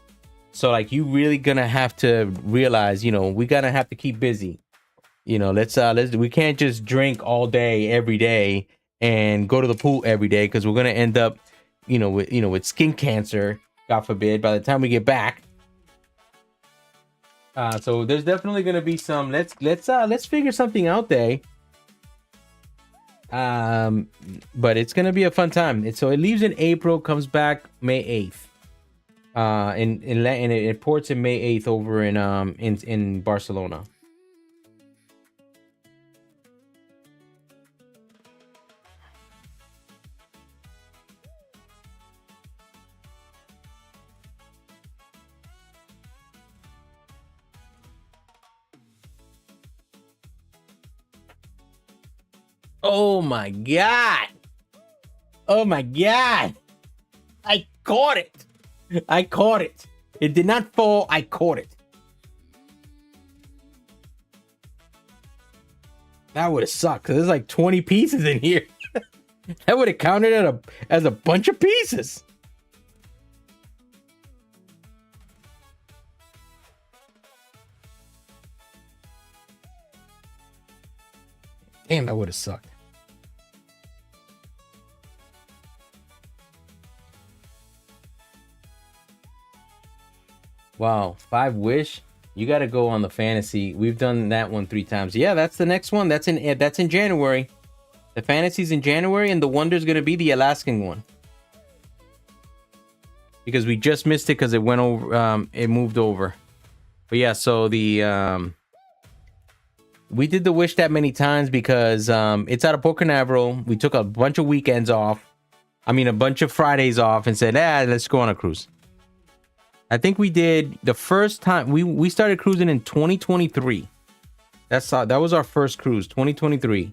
So, like, you really gonna have to realize, you know, we gonna have to keep busy. You know, let's we can't just drink all day every day and go to the pool every day, because we're gonna end up, with skin cancer, God forbid, by the time we get back. So there's definitely gonna be some. Let's figure something out there. But it's gonna be a fun time. So it leaves in April, comes back May 8th. And it ports in May 8th over in Barcelona. Oh my god! Oh my god! I caught it! I caught it! It did not fall, I caught it. That would have sucked, because there's like 20 pieces in here. That would have counted as a bunch of pieces. Damn, that would have sucked. Wow, 5 wish. You got to go on the fantasy. We've done that one 3 times. Yeah, that's the next one. That's in January. The fantasy's in January, and the wonder's gonna be the Alaskan one. Because we just missed it because it went over. It moved over. But yeah, so the we did the wish that many times because it's out of Port Canaveral. We took a bunch of weekends off. I mean, a bunch of Fridays off, and said, let's go on a cruise. I think we did the first time we started cruising in 2023. That was our first cruise, 2023.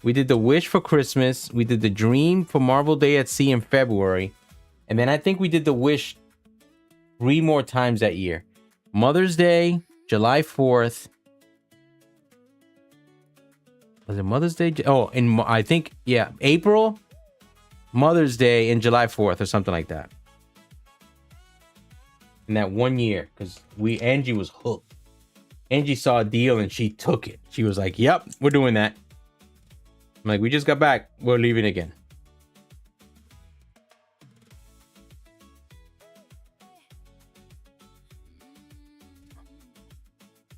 We did the Wish for Christmas. We did the Dream for Marvel Day at Sea in February. And then I think we did the Wish 3 more times that year. Mother's Day, July 4th. Was it Mother's Day? Oh, I think, yeah, April, Mother's Day, and July 4th or something like that. In that 1 year, because Angie was hooked. Angie saw a deal and she took it. She was like, yep, we're doing that. I'm like, we just got back. We're leaving again.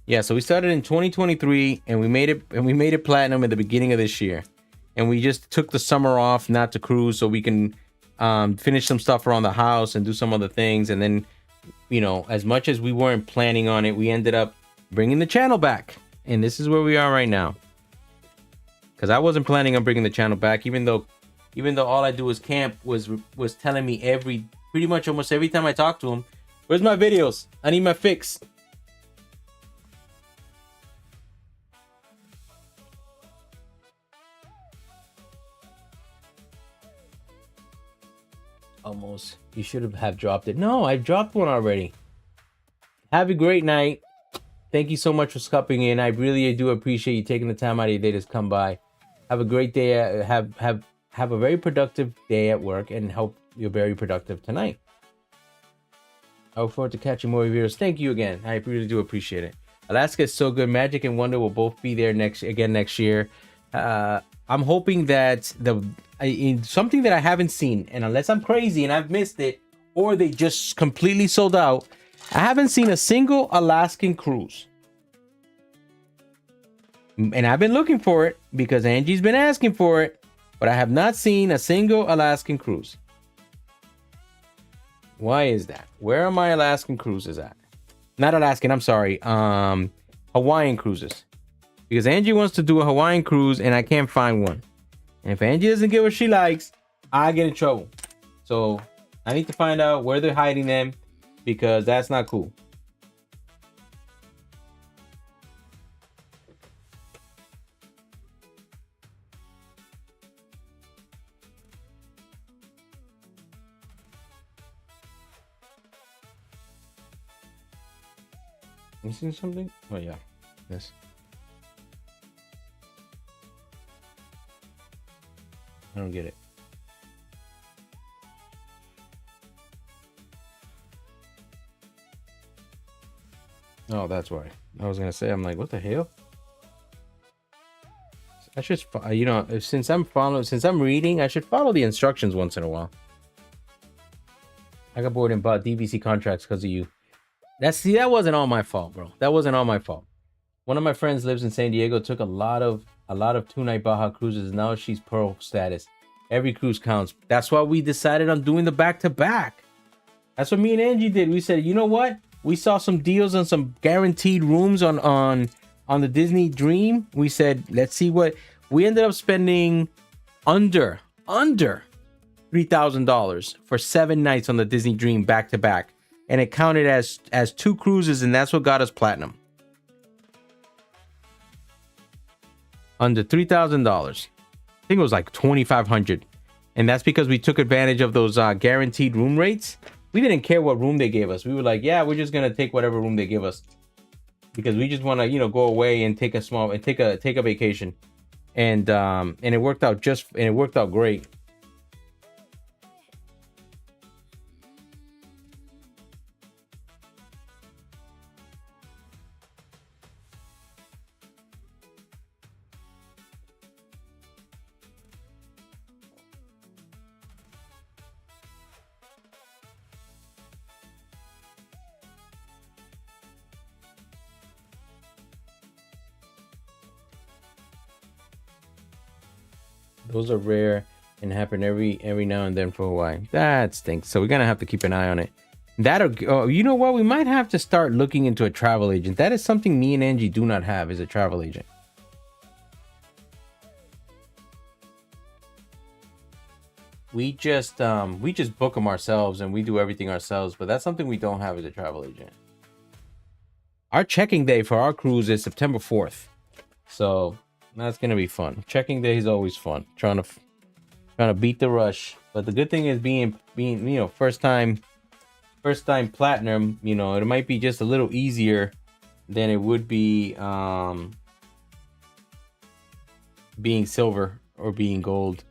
Yeah, so we started in 2023 and we made it platinum at the beginning of this year. And we just took the summer off not to cruise so we can finish some stuff around the house and do some other things. And then, as much as we weren't planning on it, we ended up bringing the channel back. And this is where we are right now. Because I wasn't planning on bringing the channel back, even though all I do is camp, was telling me pretty much almost every time I talk to him, where's my videos? I need my fix. Almost. You should have dropped it. No, I dropped one already. Have a great night. Thank you so much for stopping in. I really do appreciate you taking the time out of your day to come by. Have a great day. Have a very productive day at work, and hope you're very productive tonight. I look forward to catching more videos. Thank you again. I really do appreciate it. Alaska is so good. Magic and Wonder will both be there next year. I'm hoping that something that I haven't seen, and unless I'm crazy and I've missed it, or they just completely sold out, I haven't seen a single Alaskan cruise. And I've been looking for it because Angie's been asking for it, but I have not seen a single Alaskan cruise. Why is that? Where are my Alaskan cruises at? Not Alaskan, I'm sorry. Hawaiian cruises. Because Angie wants to do a Hawaiian cruise and I can't find one. And if Angie doesn't get what she likes, I get in trouble. So I need to find out where they're hiding them, because that's not cool. Missing something? Oh yeah, this. I don't get it. Oh, that's why. I was gonna say, I'm like, what the hell? I should, you know, since I'm reading, I should follow the instructions once in a while. I got bored and bought DVC contracts because of you. That wasn't all my fault, bro. That wasn't all my fault. One of my friends lives in San Diego, took a lot of 2-night Baja cruises. Now she's Pearl status. Every cruise counts. That's why we decided on doing the back-to-back. That's what me and Angie did. We said, you know what? We saw some deals on some guaranteed rooms on the Disney Dream. We said, let's see what we ended up spending under $3,000 for 7 nights on the Disney Dream back-to-back. And it counted as 2 cruises, and that's what got us platinum. Under $3,000. I think it was like $2,500. And that's because we took advantage of those guaranteed room rates. We didn't care what room they gave us. We were like, yeah, we're just gonna take whatever room they give us, because we just want to, you know, go away and take a vacation. And it worked out great. Those are rare and happen every now and then for Hawaii. That stinks. So we're gonna have to keep an eye on it. You know what? We might have to start looking into a travel agent. That is something me and Angie do not have, is a travel agent. We just book them ourselves and we do everything ourselves. But that's something we don't have as a travel agent. Our checking day for our cruise is September 4th. So that's gonna be fun. Checking day is always fun. Trying to beat the rush. But the good thing is being you know, first time platinum. You know, it might be just a little easier than it would be being silver or being gold.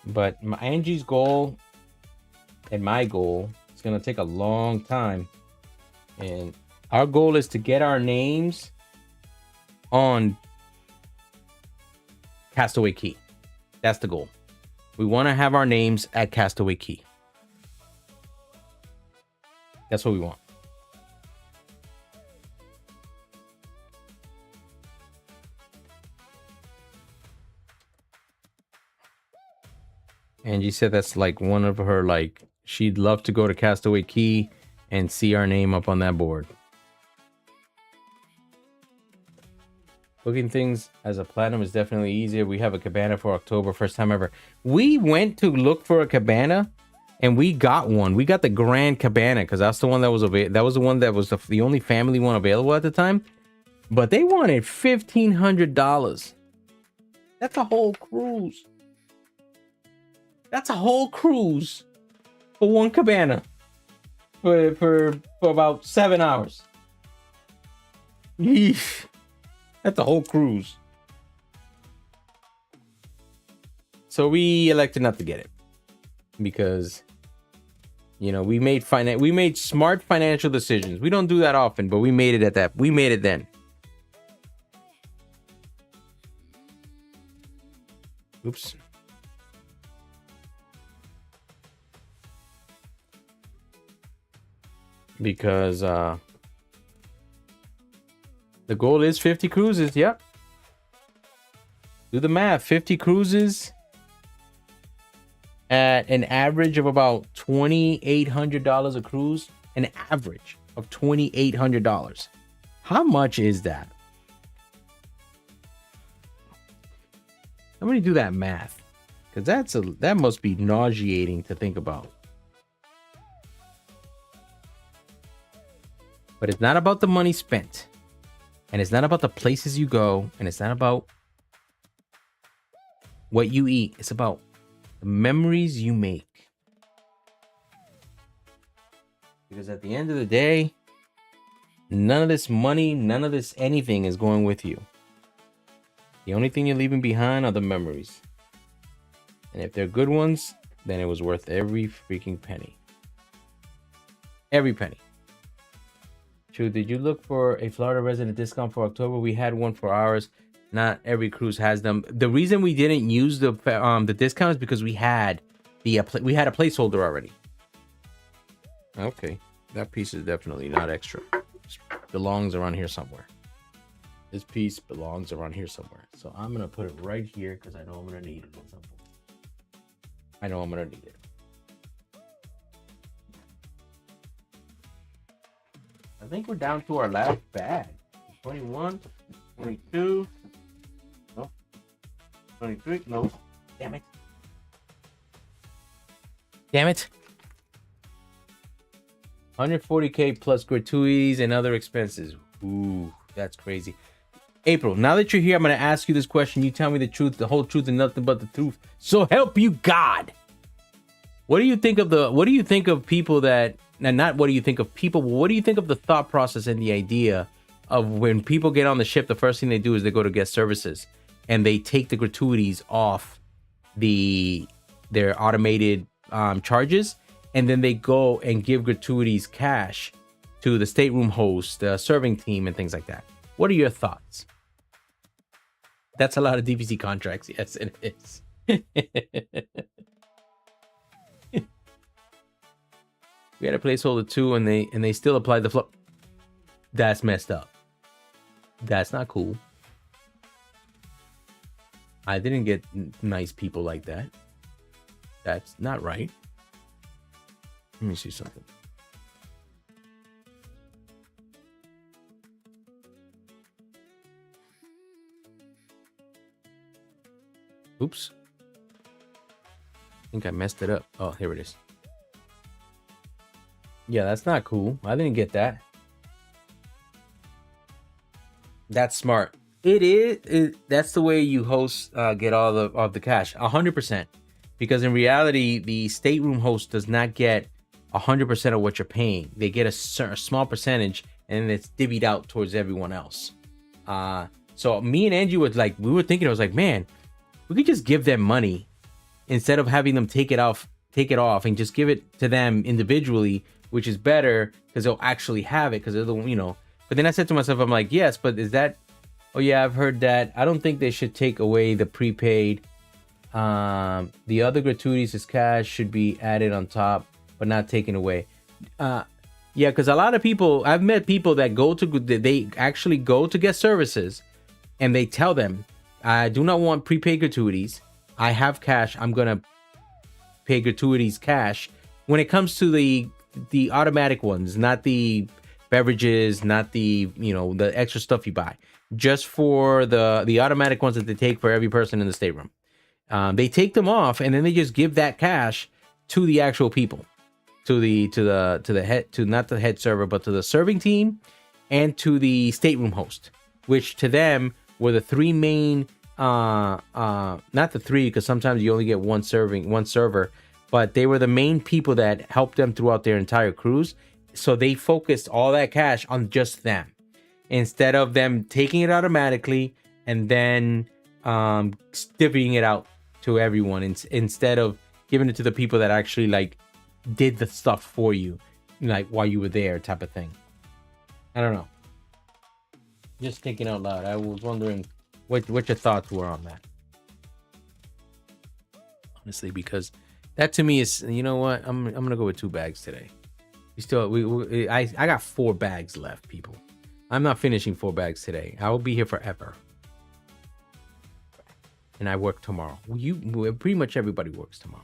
But Angie's goal and my goal is going to take a long time. And our goal is to get our names on Castaway Cay. That's the goal. We want to have our names at Castaway Cay. That's what we want. Angie said that's like one of her, like, she'd love to go to Castaway Key and see our name up on that board. Booking things as a platinum is definitely easier. We have a cabana for October, first time ever. We went to look for a cabana and we got one. We got the Grand Cabana because that's the one that was available. That was the one that was the only family one available at the time. But they wanted $1,500. That's a whole cruise. That's a whole cruise for one cabana for about 7 hours. Yeesh. That's a whole cruise. So we elected not to get it because, you know, we made smart financial decisions. We don't do that often, but we made it at that. We made it then. Oops. Because the goal is 50 cruises. Yep. Do the math. 50 cruises at an average of about $2,800 a cruise. An average of $2,800. How much is that? Somebody do that math, because that must be nauseating to think about. But it's not about the money spent, and it's not about the places you go, and it's not about what you eat. It's about the memories you make. Because at the end of the day, none of this money, none of this anything is going with you. The only thing you're leaving behind are the memories. And if they're good ones, then it was worth every freaking penny. Every penny. True, did you look for a Florida resident discount for October? We had one for ours. Not every cruise has them. The reason we didn't use the discount is because we had a placeholder already. Okay, that piece is definitely not extra. It belongs around here somewhere. This piece belongs around here somewhere. So I'm gonna put it right here because I know I'm gonna need it at some point. I know I'm gonna need it. I think we're down to our last bag. 21, 22, no, 23, no, damn it. Damn it. 140K plus gratuities and other expenses. Ooh, that's crazy. April, now that you're here, I'm going to ask you this question. You tell me the truth, the whole truth, and nothing but the truth. So help you God. What do you think of people that, and not what do you think of people, but what do you think of the thought process and the idea of when people get on the ship, the first thing they do is they go to guest services and they take the gratuities off their automated charges, and then they go and give gratuities cash to the stateroom host, the serving team, and things like that. What are your thoughts? That's a lot of DVC contracts. Yes, it is. We had a placeholder too, and they still applied the flow. That's messed up. That's not cool. I didn't get nice people like that. That's not right. Let me see something. Oops. I think I messed it up. Oh, here it is. Yeah, that's not cool. I didn't get that. That's smart. It is. That's the way you hosts get all of the cash. 100%. Because in reality, the stateroom host does not get 100% of what you're paying. They get a small percentage, and it's divvied out towards everyone else. So me and Angie was like, we were thinking, I was like, man, we could just give them money instead of having them take it off and just give it to them individually, which is better because they'll actually have it because they're the, you know. But then I said to myself, I'm like, yes, but is that, oh yeah, I've heard that. I don't think they should take away the prepaid. The other gratuities as cash should be added on top, but not taken away. Yeah, because a lot of people, I've met people that they actually go to guest services and they tell them, I do not want prepaid gratuities. I have cash. I'm going to pay gratuities cash. When it comes to the automatic ones, not the beverages, not the the extra stuff you buy, just for the automatic ones that they take for every person in the stateroom. They take them off and then they just give that cash to the actual people, to the head, to not the head server, but to the serving team and to the stateroom host, which to them were the three main not the three, because sometimes you only get one server, but they were the main people that helped them throughout their entire cruise. So they focused all that cash on just them, instead of them taking it automatically and then divvying it out to everyone, instead of giving it to the people that actually like did the stuff for you, like while you were there, type of thing. I don't know. Just thinking out loud. I was wondering what your thoughts were on that. Honestly, because that to me is, you know what? I'm gonna go with 2 bags today. I got 4 bags left, people. I'm not finishing 4 bags today. I will be here forever. And I work tomorrow. Pretty much everybody works tomorrow.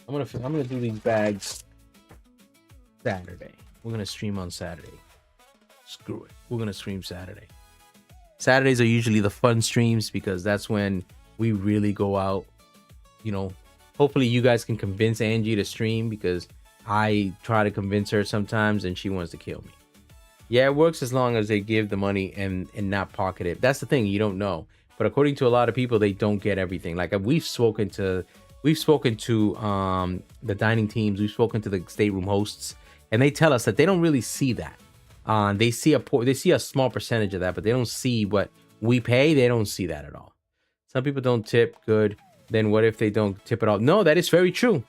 I'm gonna do these bags Saturday. We're gonna stream on Saturday. Screw it. We're gonna stream Saturday. Saturdays are usually the fun streams because that's when we really go out. Hopefully you guys can convince Angie to stream, because I try to convince her sometimes and she wants to kill me. Yeah, it works as long as they give the money and not pocket it. That's the thing, you don't know. But according to a lot of people, they don't get everything. Like we've spoken to the dining teams, we've spoken to the stateroom hosts, and they tell us that they don't really see that. They see a small percentage of that, but they don't see what we pay. They don't see that at all. Some people don't tip. Good. Then what if they don't tip at all? No, that is very true.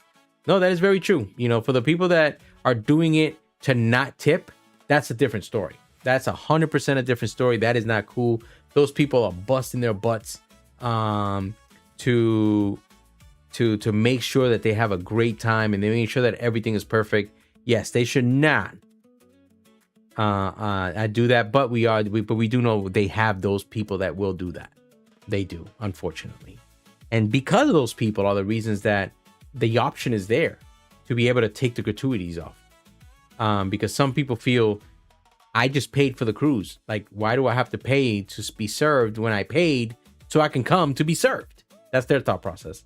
For the people that are doing it to not tip, that's a different story. That's 100% a different story. That is not cool. Those people are busting their butts to make sure that they have a great time, and they make sure that everything is perfect. Yes, they should not do that, but we do know they have those people that will do that. They do, unfortunately. And because of those people are the reasons that the option is there to be able to take the gratuities off. Because some people feel, I just paid for the cruise. Like, why do I have to pay to be served when I paid so I can come to be served? That's their thought process.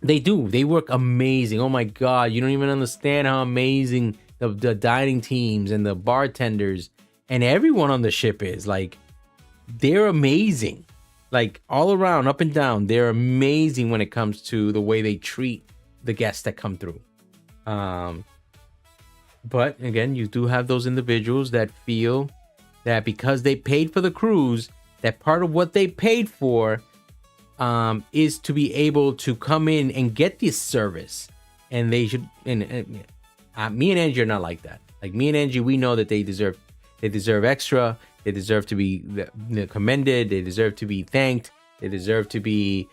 They do. They work amazing. Oh my God. You don't even understand how amazing the dining teams and the bartenders and everyone on the ship is. Like, they're amazing. Like, all around, up and down, they're amazing when it comes to the way they treat the guests that come through. But again, you do have those individuals that feel that because they paid for the cruise, that part of what they paid for is to be able to come in and get this service. And they should, me and Angie are not like that. Like, me and Angie, we know that they deserve extra. They deserve to be commended. They deserve to be thanked. They deserve to be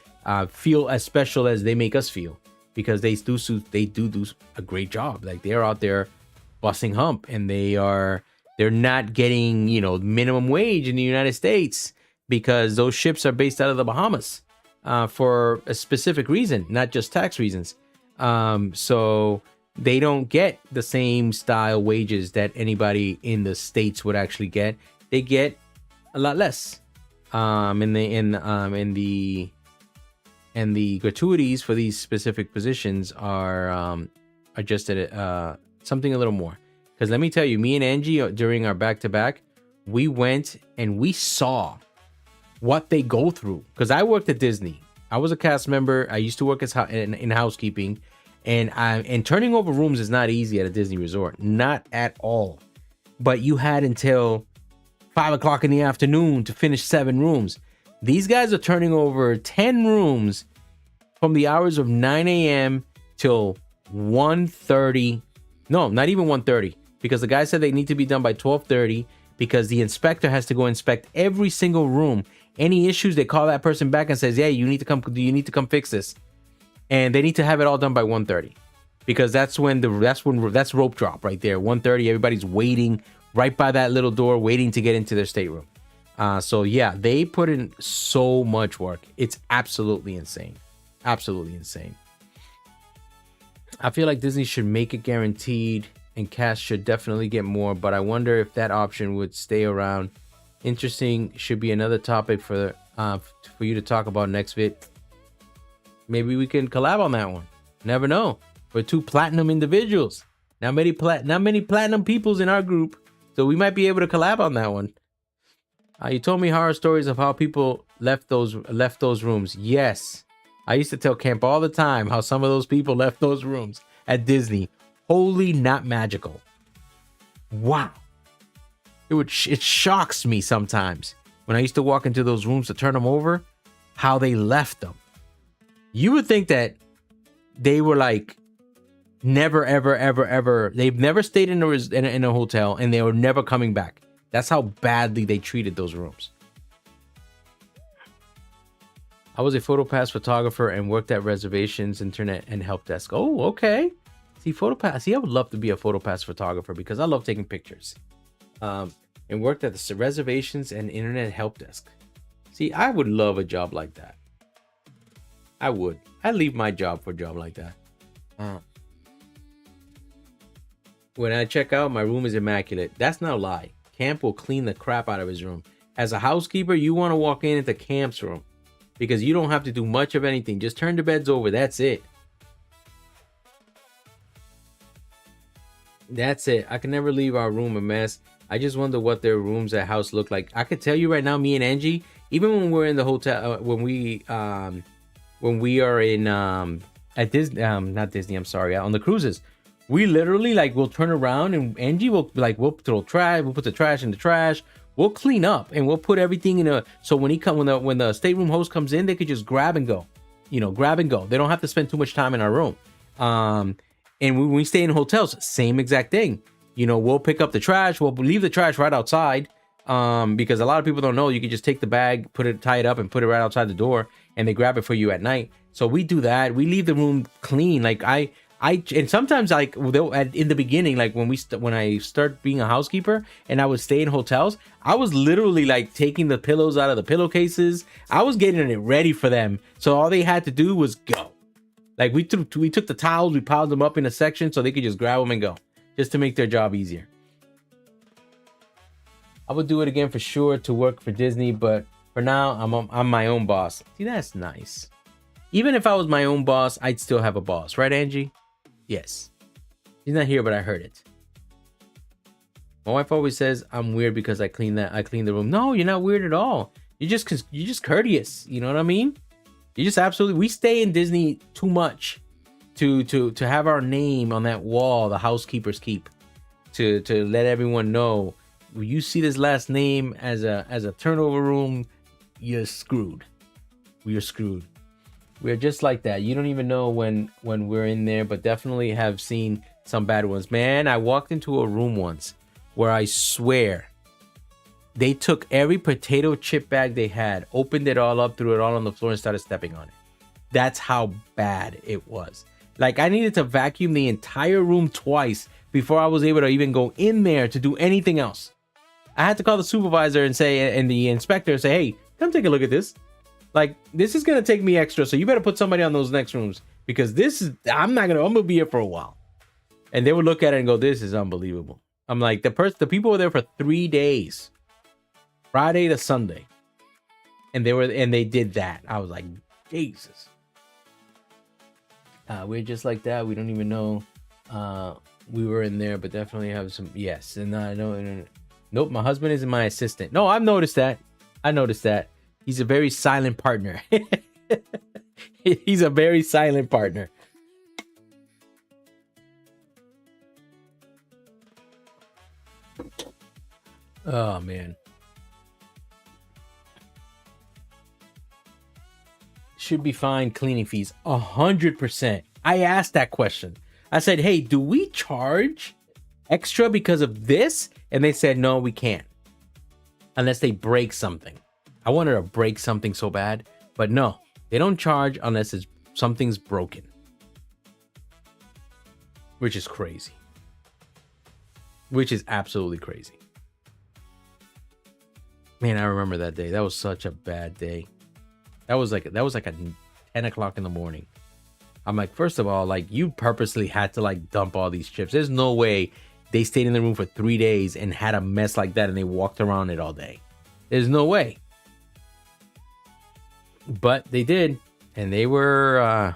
feel as special as they make us feel, because they do a great job. Like, they're out there busting hump, and they're not getting minimum wage in the United States, because those ships are based out of the Bahamas for a specific reason, not just tax reasons. So they don't get the same style wages that anybody in the States would actually get. They get a lot less. And the gratuities for these specific positions are just at something a little more. Because let me tell you, me and Angie, during our back-to-back, we went and we saw what they go through. Because I worked at Disney. I was a cast member. I used to work in housekeeping. And turning over rooms is not easy at a Disney resort. Not at all. But you had until 5 o'clock in the afternoon to finish 7 rooms. These guys are turning over 10 rooms from the hours of 9 a.m. till 1:30. No, not even 1:30. Because the guy said they need to be done by 12:30, because the inspector has to go inspect every single room. Any issues, they call that person back and says, "Yeah, you need to come fix this." And they need to have it all done by 1:30, because that's rope drop right there. 1:30, everybody's waiting right by that little door, waiting to get into their stateroom. So yeah, they put in so much work. It's absolutely insane. Absolutely insane. I feel like Disney should make it guaranteed and cast should definitely get more, but I wonder if that option would stay around. Interesting, should be another topic for you to talk about next vid. Maybe we can collab on that one. Never know. We're two platinum individuals. Not many platinum peoples in our group, so we might be able to collab on that one. You told me horror stories of how people left those rooms. Yes, I used to tell Camp all the time how some of those people left those rooms at Disney. Wholly not magical. Wow. It shocks me sometimes when I used to walk into those rooms to turn them over, how they left them. You would think that they were like never, ever, ever, ever. They've never stayed in a hotel and they were never coming back. That's how badly they treated those rooms. I was a PhotoPass photographer and worked at reservations, internet, and help desk. Oh, okay. See, PhotoPass. See, I would love to be a PhotoPass photographer because I love taking pictures. And worked at the reservations and internet help desk. See, I would love a job like that. I would. I'd leave my job for a job like that. When I check out, my room is immaculate. That's not a lie. Camp will clean the crap out of his room. As a housekeeper, you want to walk into Camp's room because you don't have to do much of anything. Just turn the beds over. That's it. That's it. I can never leave our room a mess. I just wonder what their rooms at house look like. I could tell you right now, me and Angie, even when we're in the hotel, when we are in at Disney, not Disney, I'm sorry, on the cruises, we literally like we'll turn around and Angie will like we'll throw trash, we'll put the trash in the trash, we'll clean up and we'll put everything in a so when the stateroom host comes in, they could just grab and go, grab and go. They don't have to spend too much time in our room. And when we stay in hotels, same exact thing. We'll pick up the trash. We'll leave the trash right outside because a lot of people don't know. You can just take the bag, tie it up, and put it right outside the door, and they grab it for you at night. So we do that. We leave the room clean. Like and sometimes like in the beginning, like when I start being a housekeeper and I would stay in hotels, I was literally like taking the pillows out of the pillowcases. I was getting it ready for them. So all they had to do was go. Like we took the towels, we piled them up in a section so they could just grab them and go, just to make their job easier. I would do it again for sure to work for Disney, but for now, I'm my own boss. See, that's nice. Even if I was my own boss, I'd still have a boss, right, Angie? Yes. She's not here, but I heard it. My wife always says I'm weird because I clean the room. No, you're not weird at all. You're just courteous. You know what I mean? You just absolutely. We stay in Disney too much to have our name on that wall the housekeepers keep to let everyone know. When you see this last name as a turnover room, you're screwed. We are screwed. We're just like that. You don't even know when we're in there, but definitely have seen some bad ones. Man, I walked into a room once where I swear they took every potato chip bag they had, opened it all up, threw it all on the floor, and started stepping on it. That's how bad it was. Like, I needed to vacuum the entire room twice before I was able to even go in there to do anything else. I had to call the supervisor and the inspector and say, hey, come take a look at this. Like, this is going to take me extra, so you better put somebody on those next rooms because I'm going to be here for a while. And they would look at it and go, this is unbelievable. I'm like, the people were there for 3 days. Friday to Sunday. And they did that. I was like, Jesus. We're just like that. We don't even know we were in there, but definitely have some. Yes. And I know. Nope. My husband isn't my assistant. No, I've noticed that. I noticed that. He's a very silent partner. He's a very silent partner. Oh, man. Should be fined cleaning fees 100%. I asked that question. I said, hey, do we charge extra because of this? And they said, no, we can't. Unless they break something. I wanted to break something so bad. But no, they don't charge unless something's broken. Which is crazy. Which is absolutely crazy. Man, I remember that day. That was such a bad day. That was like a 10 o'clock in the morning. I'm like, first of all, like, you purposely had to like dump all these chips. There's no way they stayed in the room for 3 days and had a mess like that and they walked around it all day. There's no way. But they did. And they were,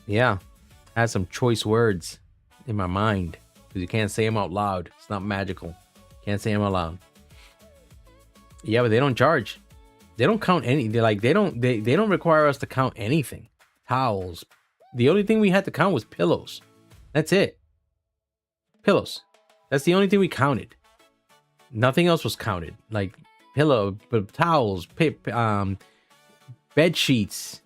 had some choice words in my mind. Because you can't say them out loud. It's not magical. Can't say them out loud. Yeah, but they don't charge. They don't count any. They're like, they don't require us to count anything. Towels. The only thing we had to count was pillows. That's it. Pillows. That's the only thing we counted. Nothing else was counted. Like pillow, towels, bed sheets.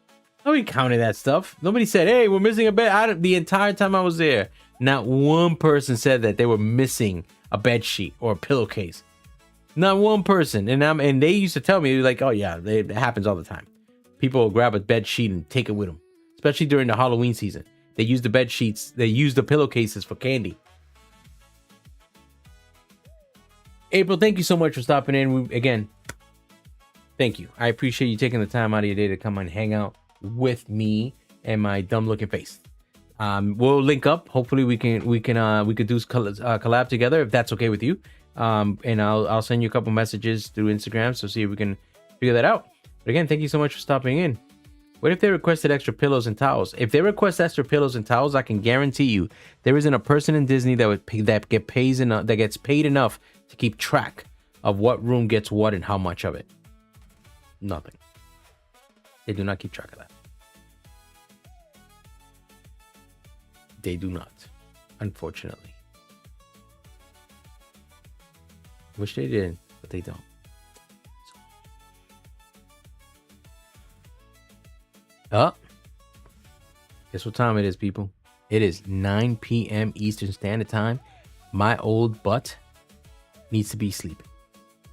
Nobody counted that stuff. Nobody said, "Hey, we're missing a bed." The entire time I was there, not one person said that they were missing a bed sheet or a pillowcase. Not one person. And they used to tell me, like, "Oh yeah, it happens all the time. People will grab a bed sheet and take it with them, especially during the Halloween season. They use the bed sheets. They use the pillowcases for candy." April, thank you so much for stopping in. Again, thank you. I appreciate you taking the time out of your day to come and hang out with me and my dumb looking face. We'll link up. Hopefully we could do collab together if that's okay with you. And I'll send you a couple messages through Instagram, so see if we can figure that out. But again, thank you so much for stopping in. What if they requested extra pillows and towels? If they request extra pillows and towels, I can guarantee you there isn't a person in Disney that gets paid enough to keep track of what room gets what and how much of it. Nothing. They do not keep track of that. They do not, unfortunately. Wish they did, but they don't. Guess what time it is, people? It is 9 p.m. Eastern Standard Time. My old butt needs to be sleeping.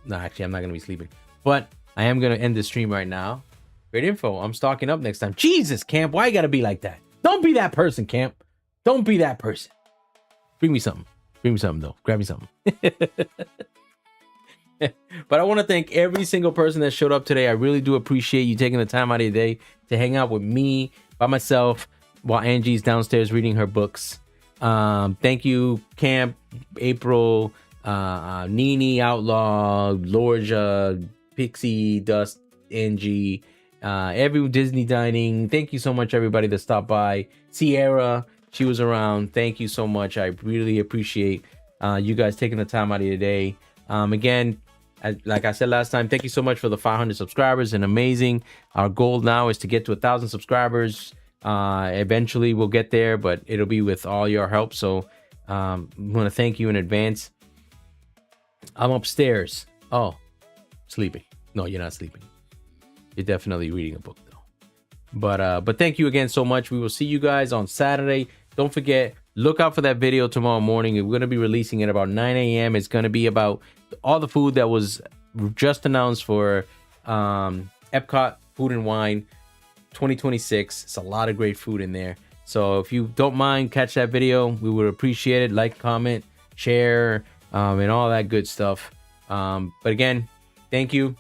No, actually, I'm not going to be sleeping. But I am going to end the stream right now. Great info. I'm stocking up next time. Jesus, Camp. Why you got to be like that? Don't be that person, Camp. Don't be that person. Bring me something. Bring me something, though. Grab me something. But I want to thank every single person that showed up today. I really do appreciate you taking the time out of your day to hang out with me by myself while Angie's downstairs reading her books. Thank you, Camp, April, Nini, Outlaw, Lorja, Pixie, Dust, Angie, every Disney Dining. Thank you so much, everybody that stopped by. Sierra, she was around. Thank you so much. I really appreciate you guys taking the time out of your day. Again, like I said last time, thank you so much for the 500 subscribers and amazing. Our goal now is to get to 1,000 subscribers. Eventually we'll get there, but it'll be with all your help. So I want to thank you in advance. I'm upstairs. Oh, sleeping. No, you're not sleeping. You're definitely reading a book though. But thank you again so much. We will see you guys on Saturday. Don't forget, look out for that video tomorrow morning. We're going to be releasing it about 9 a.m. It's going to be about all the food that was just announced for Epcot Food and Wine 2026. It's a lot of great food in there. So if you don't mind, catch that video. We would appreciate it. Like, comment, share, and all that good stuff. But again, thank you.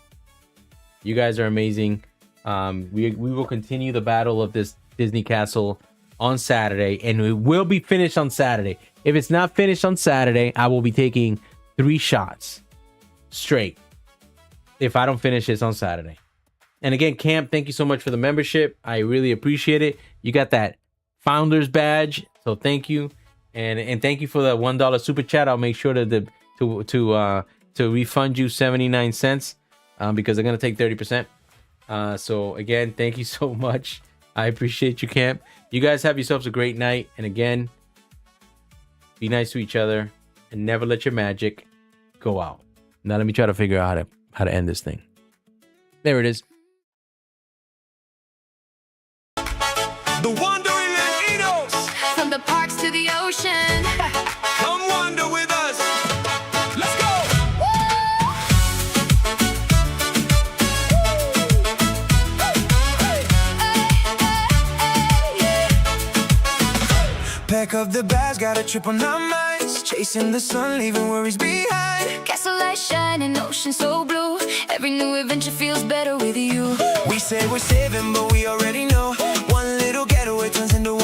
You guys are amazing. We will continue the battle of this Disney Castle on Saturday, and it will be finished on Saturday. If it's not finished on Saturday, I will be taking 3 shots straight if I don't finish this on Saturday. And again, Camp, thank you so much for the membership. I really appreciate it. You got that founder's badge, so thank you. And thank you for the $1 super chat. I'll make sure to refund you 79 cents because they're gonna take 30%. So again, thank you so much. I appreciate you, Camp. You guys have yourselves a great night. And again, be nice to each other and never let your magic go out. Now let me try to figure out how to end this thing. There it is. The wandering Andinos. From the parks to the ocean. Come wander with us. Let's go. Pack up the bags, got a trip on our minds. Chasing the sun, leaving worries behind. Castle lights shining, ocean so blue. Every new adventure feels better with you. We say we're saving, but we already know. One little getaway joy turns into